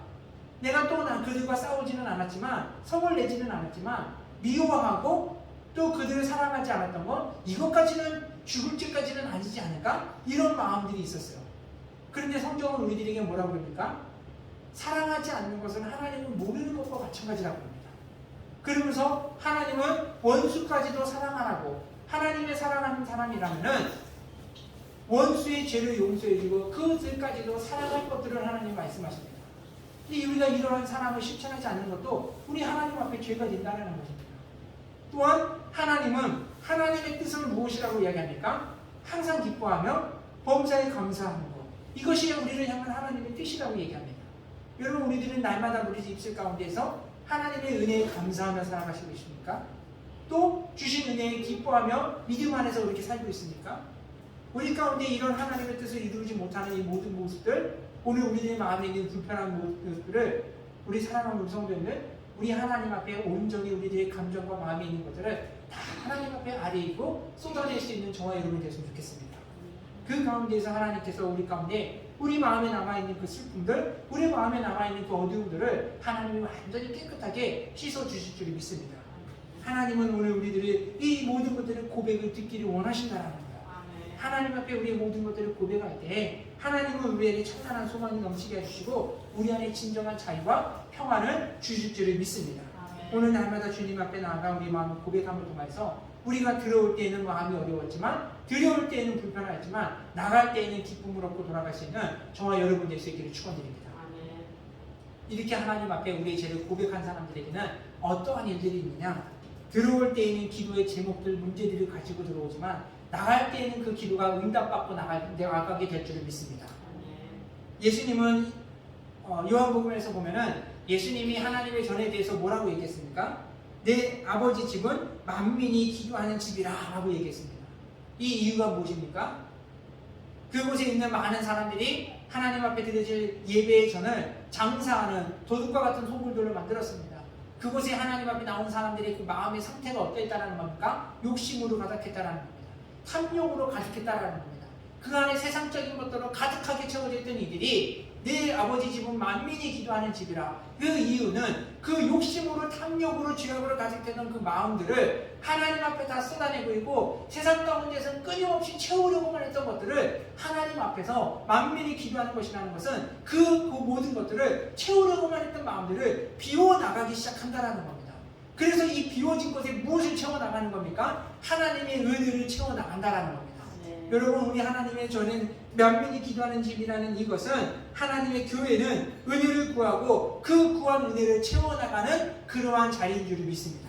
내가 또 그들과 싸우지는 않았지만, 성을 내지는 않았지만 미워하고 또 그들을 사랑하지 않았던 건 이것까지는 죽을 죄까지는 아니지 않을까? 이런 마음들이 있었어요. 그런데 성경은 우리들에게 뭐라고 합니까? 사랑하지 않는 것은 하나님을 모르는 것과 마찬가지라고 합니다. 그러면서 하나님은 원수까지도 사랑 안 하고, 하나님의 사랑하는 사람이라면은 원수의 죄를 용서해주고 그들까지도 사랑할 것들을 하나님 말씀하십니다. 근데 우리가 이러한 사랑을 실천하지 않는 것도 우리 하나님 앞에 죄가 된다는 것입니다. 또한 하나님은 하나님의 뜻을 무엇이라고 이야기합니까? 항상 기뻐하며 범사에 감사하는 것. 이것이 우리를 향한 하나님의 뜻이라고 얘기합니다. 여러분, 우리들은 날마다 우리 입술 가운데서 하나님의 은혜에 감사하며 살아가시고 있습니까? 또 주신 은혜에 기뻐하며 믿음 안에서 그렇게 살고 있습니까? 우리 가운데 이런 하나님의 뜻을 이루지 못하는 이 모든 모습들, 오늘 우리들의 마음에 있는 불편한 모습들을 우리 사랑하는 우리 성도님들, 우리 하나님 앞에 온전히 우리들의 감정과 마음에 있는 것들을 다 하나님 앞에 아뢰이고 쏟아낼 수 있는 저와 여러분이 됐으면 좋겠습니다. 그 가운데서 하나님께서 우리 가운데 우리 마음에 남아있는 그 슬픔들, 우리 마음에 남아있는 그 어두움들을 하나님이 완전히 깨끗하게 씻어주실 줄 믿습니다. 하나님은 오늘 우리들이 이 모든 것들을 고백을 듣기를 원하신다는 거예요. 하나님 앞에 우리의 모든 것들을 고백할 때 하나님은 우리에게 찬란한 소망이 넘치게 해주시고 우리 안에 진정한 자유와 평안을 주실 줄을 믿습니다. 오늘 날마다 주님 앞에 나아가 우리 마음을 고백함을 통해서 우리가 들어올 때에는 마음이 어려웠지만, 들여올 때에는 불편하지만, 나갈 때에는 기쁨을 얻고 돌아갈 수 있는 저와 여러분 될 수 있기를 축원드립니다. 이렇게 하나님 앞에 우리의 죄를 고백한 사람들에게는 어떠한 일들이 있느냐? 들어올 때에는 기도의 제목들, 문제들을 가지고 들어오지만 나갈 때에는 그 기도가 응답받고 나가게 될 줄을 믿습니다. 예수님은 요한복음에서 보면은 예수님이 하나님의 전에 대해서 뭐라고 얘기했습니까? 내 아버지 집은 만민이 기도하는 집이라 라고 얘기했습니다. 이 이유가 무엇입니까? 그곳에 있는 많은 사람들이 하나님 앞에 드려질 예배의 전을 장사하는 도둑과 같은 소굴들을 만들었습니다. 그곳에 하나님 앞에 나온 사람들의 그 마음의 상태가 어땠다는 겁니까? 욕심으로 가득했다는 겁니다. 탐욕으로 가득했다는 겁니다. 그 안에 세상적인 것들로 가득하게 채워져 있던 이들이 내 아버지 집은 만민이 기도하는 집이라. 그 이유는 그 욕심으로, 탐욕으로, 죄악으로 가득했던 그 마음들을 하나님 앞에 다 쏟아내고 있고, 세상 가운데서 끊임없이 채우려고만 했던 것들을 하나님 앞에서 만민이 기도하는 것이라는 것은 그 모든 것들을 채우려고만 했던 마음들을 비워나가기 시작한다는 겁니다. 그래서 이 비워진 것에 무엇을 채워나가는 겁니까? 하나님의 은혜를 채워나간다는 겁니다. 여러분, 우리 하나님의 저는 만민이 기도하는 집이라는 이것은 하나님의 교회는 은혜를 구하고 그 구한 은혜를 채워나가는 그러한 자리인 줄 믿습니다.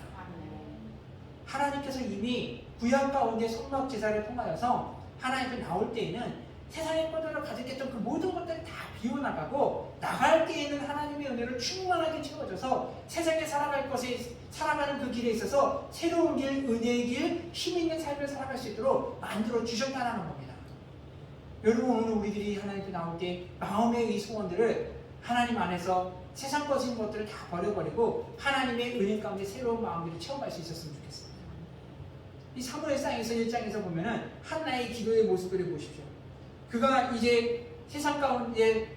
하나님께서 이미 구약 가운데 성막 제사를 통하여서 하나님께 나올 때에는 세상의 것들로 가득했던 그 모든 것들이 다 비워나가고, 나갈 때에는 하나님의 은혜를 충만하게 채워줘서 세상에 살아가는 그 길에 있어서 새로운 길, 은혜의 길, 힘있는 삶을 살아갈 수 있도록 만들어 주셨다는 겁니다. 여러분, 오늘 우리들이 하나님께 나올 때 마음의 이 소원들을 하나님 안에서 세상 것인 것들을 다 버려버리고 하나님의 은혜 가운데 새로운 마음들을 체험할 수 있었으면 좋겠습니다. 이 사무엘상에서 1장에서 보면은 한나의 기도의 모습을 보십시오. 그가 이제 세상 가운데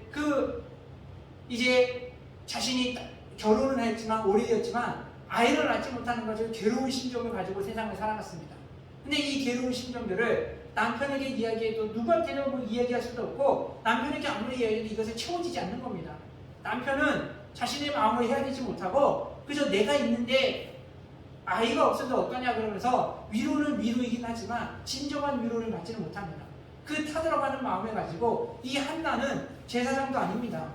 이제 자신이 결혼을 했지만 오래되었지만 아이를 낳지 못하는 것을 괴로운 심정을 가지고 세상을 살아갔습니다. 근데 이 괴로운 심정들을 남편에게 이야기해도 누구한테는 뭐 이야기할 수도 없고, 남편에게 아무리 이야기해도 이것을 채워지지 않는 겁니다. 남편은 자신의 마음을 헤아리지 못하고 그저 내가 있는데 아이가 없어도 어떠냐 그러면서 위로는 위로이긴 하지만 진정한 위로를 받지는 못합니다. 그 타들어가는 마음을 가지고 이 한나는 제사장도 아닙니다.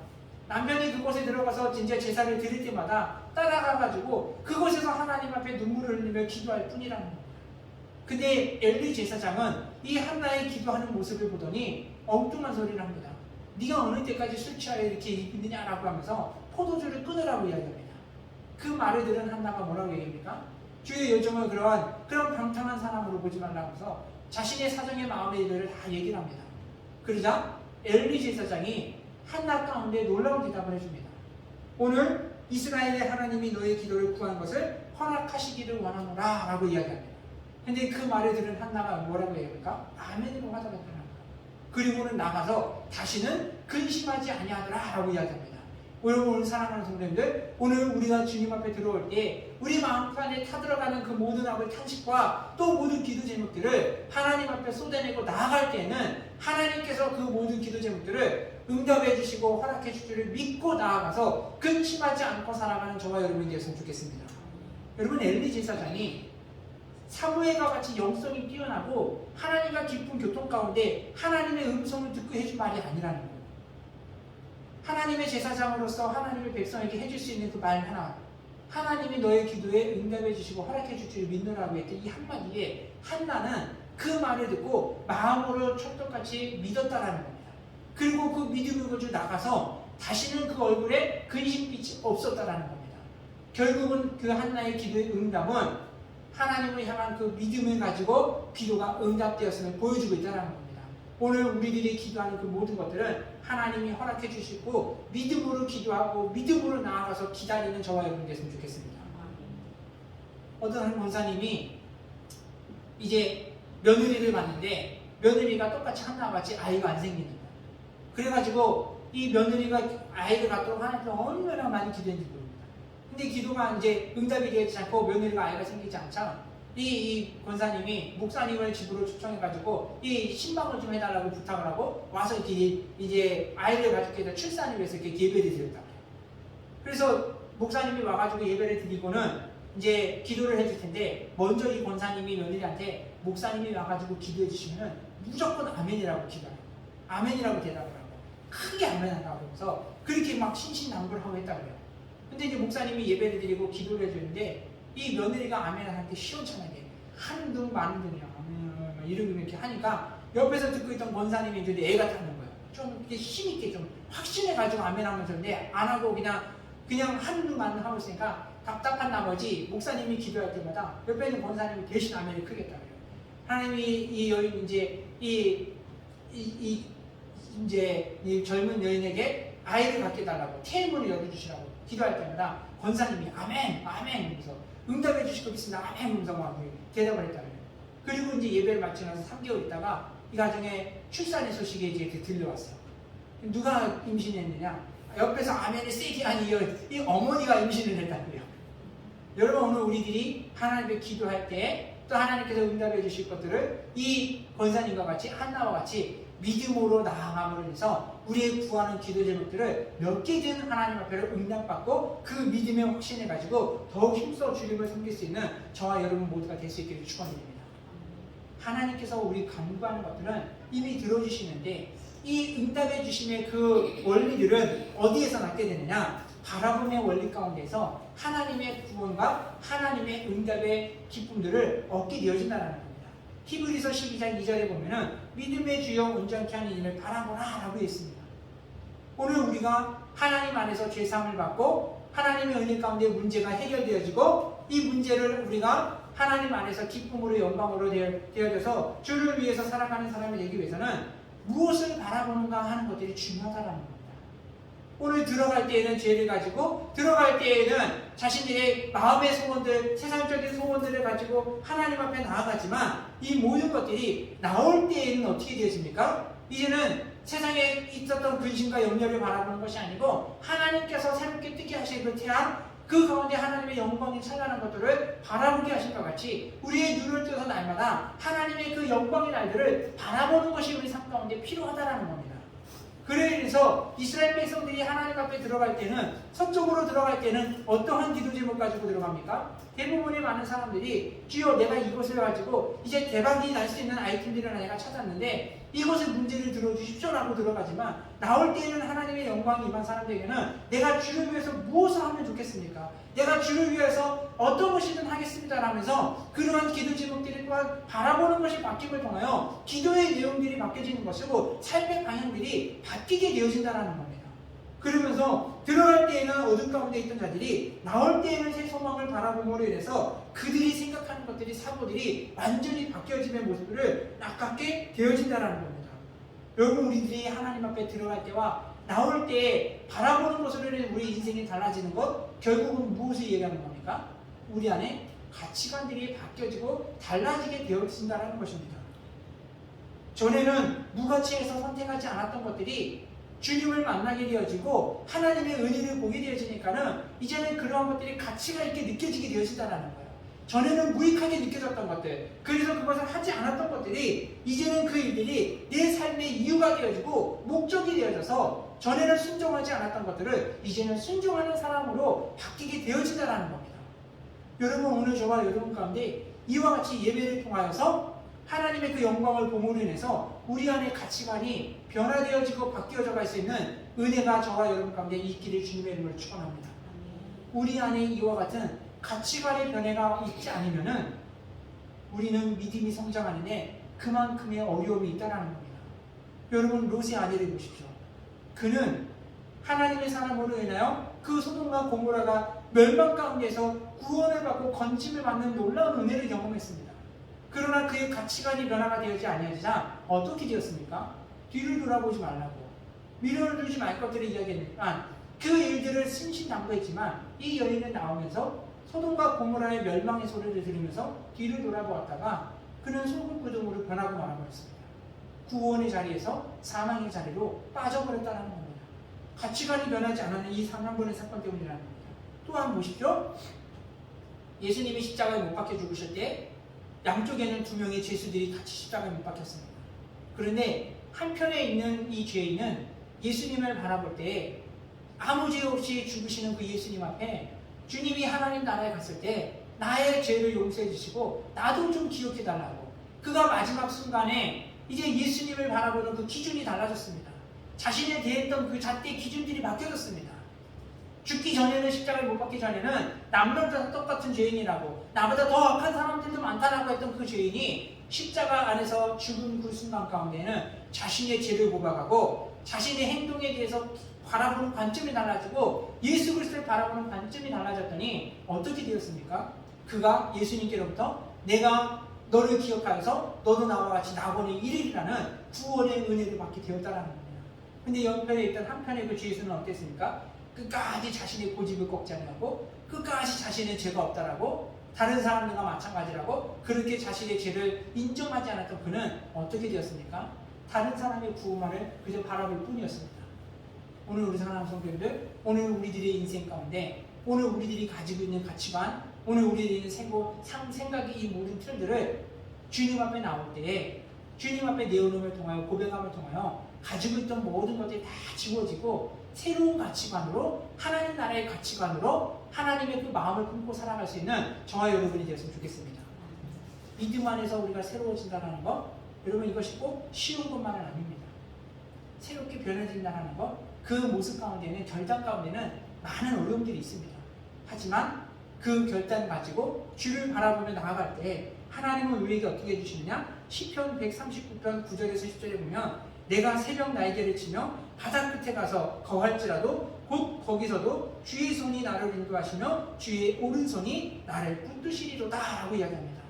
남편이 그곳 그곳에 들어가서 이제 제사를 드릴 때마다 따라가가지고 그곳에서 하나님 앞에 눈물을 흘리며 기도할 뿐이라는 겁니다. 근데 엘리 제사장은 이 한나의 기도하는 모습을 보더니 엉뚱한 소리를 합니다. 네가 어느 때까지 술 취하여 이렇게 있느냐라고 하면서 포도주를 끊으라고 이야기합니다. 그 말을 들은 한나가 뭐라고 얘기합니까? 주의 요정을 그런 방탕한 사람으로 보지 말라면서 자신의 사정의 마음의 일을 다 얘기를 합니다. 그러자 엘리 제사장이 한나 가운데 놀라운 대답을 해줍니다. 오늘 이스라엘의 하나님이 너의 기도를 구한 것을 허락하시기를 원하노라 라고 이야기합니다. 근데 그 말을 들은 한나가 뭐라고 얘기합니까? 아멘이라고 하더라고요. 그리고는 나가서 다시는 근심하지 아니하더라 라고 이야기합니다. 오늘 사랑하는 성도님들, 오늘 우리가 주님 앞에 들어올 때 우리 마음 안에 타들어가는 그 모든 악을 탄식과 또 모든 기도 제목들을 하나님 앞에 쏟아내고 나아갈 때에는 하나님께서 그 모든 기도 제목들을 응답해 주시고 허락해 주시기를 믿고 나아가서 근심하지 않고 살아가는 저와 여러분이 되었으면 좋겠습니다. 여러분, 엘리 제사장이 사무엘과 같이 영성이 뛰어나고 하나님과 깊은 교통 가운데 하나님의 음성을 듣고 해준 말이 아니라는 거예요. 하나님의 제사장으로서 하나님의 백성에게 해줄 수 있는 그 말 하나, 하나님이 너의 기도에 응답해 주시고 허락해 줄 줄 믿노라고 했던 이 한마디에 한나는 그 말을 듣고 마음으로 찰떡같이 믿었다라는 겁니다. 그리고 그 믿음을 가지고 나가서 다시는 그 얼굴에 근심빛이 없었다라는 겁니다. 결국은 그 한나의 기도의 응답은 하나님을 향한 그 믿음을 가지고 기도가 응답되었음을 보여주고 있다는 겁니다. 오늘 우리들이 기도하는 그 모든 것들은 하나님이 허락해 주시고 믿음으로 기도하고 믿음으로 나아가서 기다리는 저와 여러분 됐으면 좋겠습니다. 어떤 한 권사님이 이제 며느리를 봤는데 며느리가 똑같이 한나와 같이 아이가 안 생기는 거예요. 그래가지고 이 며느리가 아이를 갖도록 하나님께 얼마나 많이 기도했는지 모릅니다. 근데 기도가 이제 응답이 되지 않고 며느리가 아이가 생기지 않자 이 권사님이 목사님을 집으로 초청해가지고 이 신방을 좀 해달라고 부탁을 하고 와서 이렇게 이제 아이를 가지고 해서 출산을 위해서 이렇게 예배를 드렸다. 그래서 목사님이 와가지고 예배를 드리고는 이제 기도를 해줄 텐데 먼저 이 권사님이 며느리한테 목사님이 와가지고 기도해 주시면 무조건 아멘이라고 기도해요. 아멘이라고 대답을 하고 크게 아멘한다고 하면서 그렇게 막 신신당부를 하고 했다고 해요. 근데 이제 목사님이 예배를 드리고 기도를 해주는데 이 며느리가 아멘을 할 때 시원찮게 한둥 만둥이야 이렇게 하니까 옆에서 듣고 있던 권사님이 이제 애가 타는 거예요. 좀 이렇게 힘있게 좀 확신해가지고 아멘하면서 근데 안 하고 그냥 한둥 만둥 하고 있으니까 답답한 나머지 목사님이 기도할 때마다 옆에 있는 권사님이 대신 아멘을 크게 했다고 해요. 하나님이 이 여인 이제 이 젊은 여인에게 아이를 갖게 달라고 태문을 열어주시라고 기도할 때마다 권사님이 아멘 하면서 응답해 주실 것 있습니다. 아멘 하면서 막 대답을 했다고 해요. 그리고 이제 예배를 마치고 나서 3개월 있다가 이 가정에 출산의 소식이 이제 들려왔어요. 누가 임신했느냐? 옆에서 아멘을 세게 하니 이 어머니가 임신을 했다고 해요. 여러분, 오늘 우리들이 하나님께 기도할 때 또 하나님께서 응답해 주실 것들을 이 권사님과 같이 한나와 같이 믿음으로 나아감으로 해서 우리의 구하는 기도 제목들을 몇 개든 하나님 앞에로 응답받고 그 믿음의 확신을 가지고 더욱 힘써 주님을 섬길 수 있는 저와 여러분 모두가 될 수 있기를 축원드립니다. 하나님께서 우리 간구하는 것들은 이미 들어주시는데 이 응답해 주심의 그 원리들은 어디에서 낳게 되느냐? 바라봄의 원리 가운데서 하나님의 구원과 하나님의 응답의 기쁨들을 얻게 되어진다는 겁니다. 히브리서 12장 2절에 보면은 믿음의 주여 온전케 하는 이를 바라보라 라고 했습니다. 오늘 우리가 하나님 안에서 죄사함을 받고 하나님의 은혜 가운데 문제가 해결되어지고 이 문제를 우리가 하나님 안에서 기쁨으로 영광으로 되어져서 주를 위해서 살아가는 사람이 되기 위해서는 무엇을 바라보는가 하는 것들이 중요하다는 겁니다. 오늘 들어갈 때에는 죄를 가지고 들어갈 때에는 자신들의 마음의 소원들, 세상적인 소원들을 가지고 하나님 앞에 나아가지만 이 모든 것들이 나올 때에는 어떻게 되어집니까? 이제는 세상에 있었던 근심과 염려를 바라보는 것이 아니고 하나님께서 새롭게 뜨게 하실 그 태양, 그 가운데 하나님의 영광이 찬란한 것들을 바라보게 하신 것 같이 우리의 눈을 뜨서 날마다 하나님의 그 영광의 날들을 바라보는 것이 우리 삶 가운데 필요하다는 겁니다. 그래서 이스라엘 백성들이 하나님 앞에 들어갈 때는 서쪽으로 들어갈 때는 어떠한 기도 제목 가지고 들어갑니까? 대부분의 많은 사람들이 주여 내가 이것을 가지고 이제 대박이 날 수 있는 아이템들을 내가 찾았는데 이것의 문제를 들어주십시오라고 들어가지만 나올 때에는 하나님의 영광이 임한 사람들에게는 내가 주를 위해서 무엇을 하면 좋겠습니까? 내가 주를 위해서 어떤 것이든 하겠습니다라면서 그러한 기도 제목들이 또한 바라보는 것이 바뀜을 통하여 기도의 내용들이 바뀌어지는 것이고 삶의 방향들이 바뀌게 되어진다는 겁니다. 그러면서 들어갈 때에는 어둠 가운데 있던 자들이 나올 때에는 새 소망을 바라봄으로 인해서 그들이 생각하는 것들이 사고들이 완전히 바뀌어짐의 모습을 낚게 되어진다는 겁니다. 여러분 우리들이 하나님 앞에 들어갈 때와 나올 때 바라보는 것으로 인해 우리 인생이 달라지는 것 결국은 무엇을 얘기하는 겁니까? 우리 안에 가치관들이 바뀌어지고 달라지게 되어진다는 것입니다. 전에는 무가치에서 선택하지 않았던 것들이 주님을 만나게 되어지고 하나님의 은혜를 보게 되어지니까는 이제는 그러한 것들이 가치가 있게 느껴지게 되어진다는 거예요. 전에는 무익하게 느껴졌던 것들, 그래서 그것을 하지 않았던 것들이 이제는 그 일들이 내 삶의 이유가 되어지고 목적이 되어져서 전에는 순종하지 않았던 것들을 이제는 순종하는 사람으로 바뀌게 되어진다는 겁니다. 여러분 오늘 저와 여러분 가운데 이와 같이 예배를 통하여서 하나님의 그 영광을 봄으로 인해서 우리 안의 가치관이 변화되어지고 바뀌어져 갈 수 있는 은혜가 저와 여러분 가운데 있기를 주님의 이름으로 축원합니다. 우리 안에 이와 같은 가치관의 변화가 있지 않으면은 우리는 믿음이 성장하는데 그만큼의 어려움이 있다는 겁니다. 여러분 롯의 아내를 보십시오. 그는 하나님의 사람으로 인하여 그 소돔과 고모라가 멸망 가운데서 구원을 받고 건짐을 받는 놀라운 은혜를 경험했습니다. 그러나 그의 가치관이 변화가 되지 아니하자 어떻게 되었습니까? 뒤를 돌아보지 말라고 미련을 말 것들을 이야기했지만 그 일들을 신신당부했지만 이 여인은 나오면서 소돔과 고모라의 멸망의 소리를 들으면서 뒤를 돌아보았다가 그는 소금구름으로 변하고 말아버렸습니다. 구원의 자리에서 사망의 자리로 빠져버렸다는 겁니다. 가치관이 변하지 않는 이 상한번의 사건 때문이라는 겁니다. 또한 보십시오. 예수님이 십자가에 못 박혀 죽으실 때 양쪽에는 두 명의 죄수들이 같이 십자가에 못 박혔습니다. 그런데 한편에 있는 이 죄인은 예수님을 바라볼 때 아무 죄 없이 죽으시는 그 예수님 앞에 주님이 하나님 나라에 갔을 때 나의 죄를 용서해 주시고 나도 좀 기억해 달라고 그가 마지막 순간에 이제 예수님을 바라보는 그 기준이 달라졌습니다. 자신에 대했던 그 잣대 기준들이 바뀌어졌습니다. 죽기 전에는 십자가에 못 박기 전에는 남들과 똑같은 죄인이라고 나보다 더 악한 사람들도 많다라고 했던 그 죄인이 십자가 안에서 죽은 그 순간 가운데는 자신의 죄를 고백하고 자신의 행동에 대해서 바라보는 관점이 달라지고 예수 그리스도를 바라보는 관점이 달라졌더니 어떻게 되었습니까? 그가 예수님께로부터 내가 너를 기억하여서 너도 나와 같이 나보니 이르리라는 구원의 은혜를 받게 되었다는 겁니다. 근데 옆에 있던 한편의 그 죄수는 어땠습니까? 끝까지 자신의 고집을 꺾지 않고 끝까지 자신의 죄가 없다라고 다른 사람들과 마찬가지라고 그렇게 자신의 죄를 인정하지 않았던 그는 어떻게 되었습니까? 다른 사람의 구원만을 그저 바라볼 뿐이었습니다. 오늘 우리 사랑하는 성도님들, 오늘 우리들의 인생 가운데 오늘 우리들이 가지고 있는 가치관, 오늘 우리들이 있는 생각의 이 모든 틀들을 주님 앞에 나올 때에 주님 앞에 내어놓음을 통하여 고백함을 통하여 가지고 있던 모든 것들이 다 지워지고 새로운 가치관으로 하나님 나라의 가치관으로 하나님의 그 마음을 품고 살아갈 수 있는 저와 여러분이 되었으면 좋겠습니다. 믿음 안에서 우리가 새로워진다는 것, 여러분 이것이 꼭 쉬운 것만은 아닙니다. 새롭게 변해진다는 것, 그 모습 가운데는 결단 가운데는 많은 어려움들이 있습니다. 하지만 그 결단 가지고 주를 바라보며 나아갈 때 하나님은 우리에게 어떻게 해주시느냐? 시편 139편 9절에서 10절에 보면 내가 새벽 날개를 치며 바다 끝에 가서 거할지라도 곧 거기서도 주의 손이 나를 인도하시며 주의 오른손이 나를 붙드시리로다 라고 이야기합니다.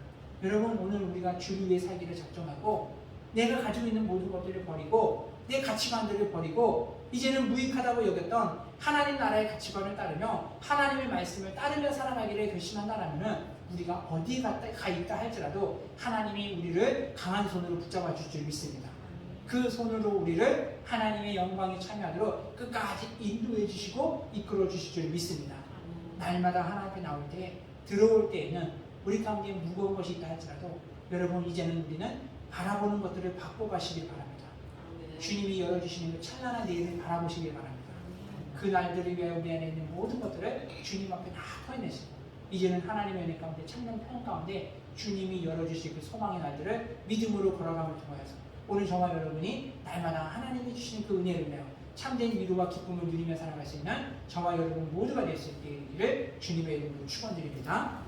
여러분 오늘 우리가 주를 위해 살기를 작정하고 내가 가지고 있는 모든 것들을 버리고 내 가치관들을 버리고 이제는 무익하다고 여겼던 하나님 나라의 가치관을 따르며 하나님의 말씀을 따르며 살아가기를 결심한다면 우리가 어디에 가 있다 할지라도 하나님이 우리를 강한 손으로 붙잡아 줄 줄 믿습니다. 그 손으로 우리를 하나님의 영광에 참여하도록 끝까지 인도해 주시고 이끌어 주실 줄 믿습니다. 날마다 하나님 앞에 나올 때 들어올 때에는 우리 가운데 무거운 것이 있다 할지라도 여러분 이제는 우리는 바라보는 것들을 바꿔가시길 바랍니다. 주님이 열어주시는 그 찬란한 내일을 바라보시길 바랍니다. 그 날들을 위하여 우리 안에 있는 모든 것들을 주님 앞에 다 토해내시고 이제는 하나님의 은혜 가운데 참된 평 가운데 주님이 열어주실 그 소망의 날들을 믿음으로 걸어감을 통하여서 오늘 저와 여러분이 날마다 하나님이 주시는 그 은혜를 누려 참된 위로와 기쁨을 누리며 살아갈 수 있는 저와 여러분 모두가 될 수 있기를 주님의 이름으로 축원드립니다.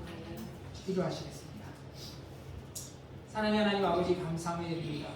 기도하시겠습니다. 사랑의 하나님 아버지 감사함을 드립니다.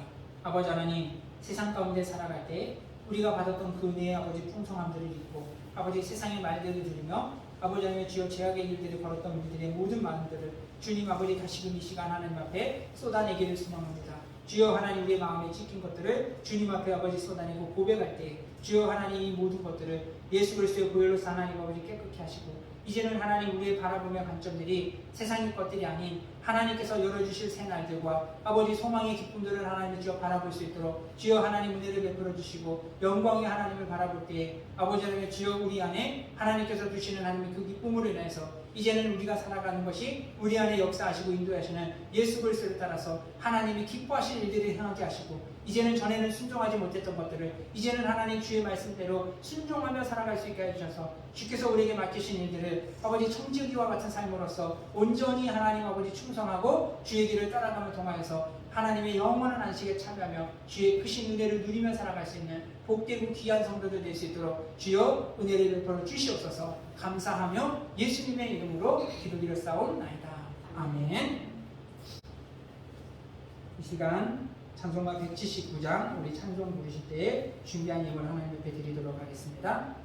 아버지 하나님 세상 가운데 살아갈 때 우리가 받았던 그 은혜의 아버지 풍성함들을 잊고 아버지 세상의 말들을 들으며 아버지 하나님 주여 죄악의 일들을 벌었던 우리들의 모든 마음들을 주님 아버지 다시금 이 시간 하나님 앞에 쏟아내기를 소망합니다. 주여 하나님 우리의 마음에 찢긴 것들을 주님 앞에 아버지 쏟아내고 고백할 때 주여 하나님 이 모든 것들을 예수 그리스도의 보혈로서 하나님 아버지 깨끗게 하시고 이제는 하나님 우리의 바라보며 관점들이 세상의 것들이 아닌 하나님께서 열어주실 새 날들과 아버지 소망의 기쁨들을 하나님 주여 바라볼 수 있도록 주여 하나님 은혜를 베풀어 주시고 영광의 하나님을 바라볼 때에 아버지 하나님 주여 우리 안에 하나님께서 주시는 하나님의 그 기쁨으로 인해서 이제는 우리가 살아가는 것이 우리 안에 역사하시고 인도하시는 예수 그리스도를 따라서 하나님이 기뻐하실 일들을 행하게 하시고 이제는 전에는 순종하지 못했던 것들을 이제는 하나님 주의 말씀대로 순종하며 살아갈 수 있게 해주셔서 주께서 우리에게 맡기신 일들을 아버지 청지기와 같은 삶으로서 온전히 하나님 아버지 충성하고 주의 길을 따라가며 통하여서 하나님의 영원한 안식에 참여하며 주의 크신 은혜를 누리며 살아갈 수 있는 복되고 귀한 성도들 될 수 있도록 주여 은혜를 베풀어 주시옵소서. 감사하며 예수님의 이름으로 기도드렸사옵나이다. 아멘. 이 시간 찬송가 179장 우리 찬송 부르실 때에 준비한 예물 하나님 옆에 드리도록 하겠습니다.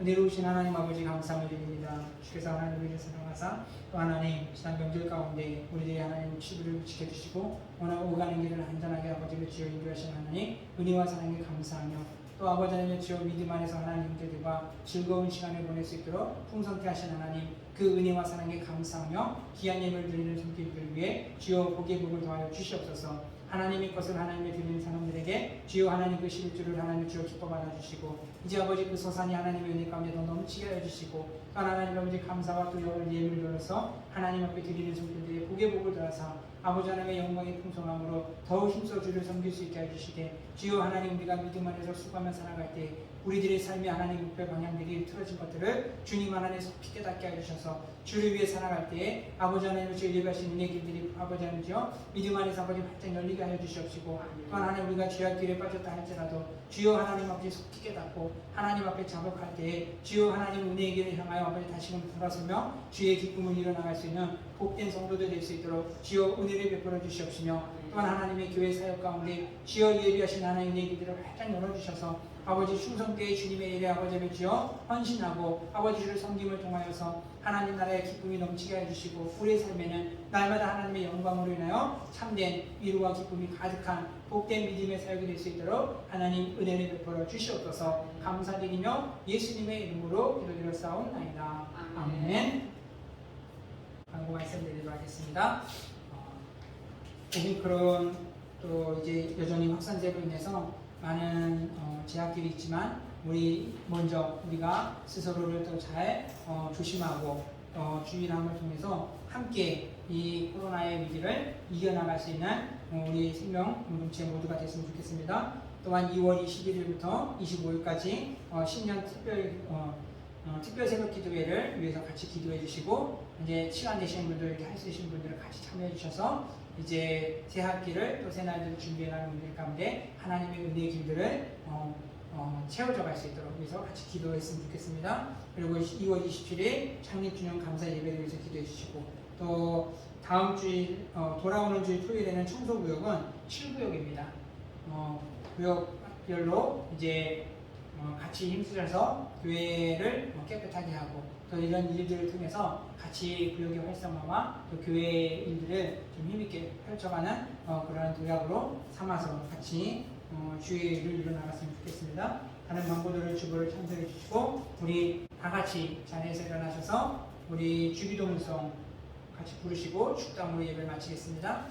은혜로우신 하나님 아버지 감사함을 드립니다. 주께서 하나님을 위해 사랑하사 또 하나님 지난 명절 가운데 우리들의 하나님 치부를 지켜주시고 오가는 길을 안전하게 아버지를 주여 인도하신 하나님 은혜와 사랑에 감사하며 또 아버지 하나님의 주여 믿음 안에서 하나님 형제들과 즐거운 시간을 보낼 수 있도록 풍성케 하신 하나님 그 은혜와 사랑에 감사하며 귀한 예물 드리는 손길들 위해 주여 복의 복을 더하여 주시옵소서. 하나님의 것을 하나님의 드리는 사람들에게 주여 하나님 그 실주를 하나님 주여 기뻐 받아주시고 이제 아버지 그 소산이 하나님의 은혜 가운데 더 넘치게 해주시고 또 하나님 아버지 감사와 또 예물 들어서 하나님 앞에 드리는 손길들의 복의 복을 더하사 아버지 하나님의 영광의 풍성함으로 더욱 힘써 주를 섬길 수 있게 해주시되 주여 하나님 우리가 믿음 안에서 수고하며 살아갈 때 우리들의 삶이 하나님 목표 방향들이 틀어진 것들을 주님 하나님 속히 깨닫게 해주셔서 주를 위해 살아갈 때 아버지 하나님의 주의 예배하신 은혜 길들이 아버지 하나님이여 믿음 안에서 아버지 활짝 열리게 하여 주시옵시고 또한 하나님 우리가 죄악 길에 빠졌다 할지라도 주여 하나님 아버지 속히 깨닫고 하나님 앞에 자복할 때 주여 하나님 은혜의 길을 향하여 아버지 다시금 돌아서며 주의 기쁨을 이뤄나갈 수 있는 복된 성도들 될 수 있도록 주여 은혜를 베풀어 주시옵시며 또한 하나님의 교회 사역 가운데 주여 예비하신 하나님의 길들을 활짝 열어주셔서 아버지 충성되이 주님의 일에 아버지를 주여 헌신하고 아버지 주를 섬김을 통하여서 하나님 나라의 기쁨이 넘치게 해주시고 우리의 삶에는 날마다 하나님의 영광으로 인하여 참된 위로와 기쁨이 가득한 복된 믿음의 사역이 될 수 있도록 하나님 은혜를 베풀어 주시옵소서. 감사드리며 예수님의 이름으로 기도드렸사옵나이다. 아멘. 광고 말씀드리도록 하겠습니다. 오미크론 또 이제 여전히 확산세로 인해서 많은 제약들이 있지만 우리 먼저 우리가 스스로를 더 잘 조심하고 주의함을 통해서 함께 이 코로나의 위기를 이겨나갈 수 있는 우리 생명 공동체 모두가 됐으면 좋겠습니다. 또한 2월 21일부터 25일까지 신년 특별 새벽 기도회를 위해서 같이 기도해 주시고 이제 시간 되시는 분들 이렇게 할 수 있는 분들을 같이 참여해 주셔서 이제 새 학기를 또 새 날들을 준비해 가는 분들 가운데 하나님의 은혜의 길들을 채워져 갈 수 있도록 위해서 같이 기도했으면 좋겠습니다. 그리고 2월 27일 창립주년 감사 예배를 위해서 기도해 주시고 또 다음 주일 돌아오는 주일 토요일에는 청소구역은 7구역입니다. 구역별로 이제 같이 힘쓰셔서 교회를 깨끗하게 하고 또 이런 일들을 통해서 같이 구역의 활성화와 또 교회의 일들을 좀 힘있게 펼쳐가는 그런 도약으로 삼아서 같이 주의를 이뤄나갔으면 좋겠습니다. 다른 광고들을 주보를 참석해 주시고 우리 다 같이 자리에서 일어나셔서 우리 주기도문송 같이 부르시고 축담으로 예배를 마치겠습니다.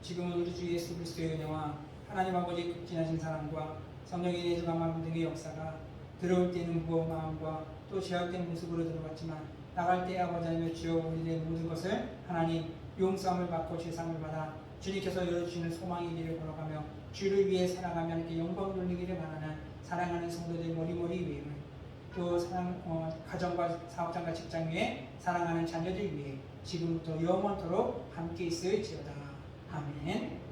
지금은 우리 주 예수 그리스도의 은혜와 하나님 아버지의 극진하신 사랑과 성령의 내주감함 등의 역사가 들어올 때는 무거운 마음과 또 제약된 모습으로 들어갔지만 나갈 때 아버지 하나님 주여 우리의 모든 것을 하나님 용서함을 받고 죄상을 받아 주님께서 열어주시는 소망의 길을 걸어가며 주를 위해 살아가며 하나님께 영광 돌리기를 바라는 사랑하는 성도들 머리머리 위에 또 가정과 사업장과 직장 위에 사랑하는 자녀들 위해 지금부터 영원토록 함께 있을지어다. 아멘.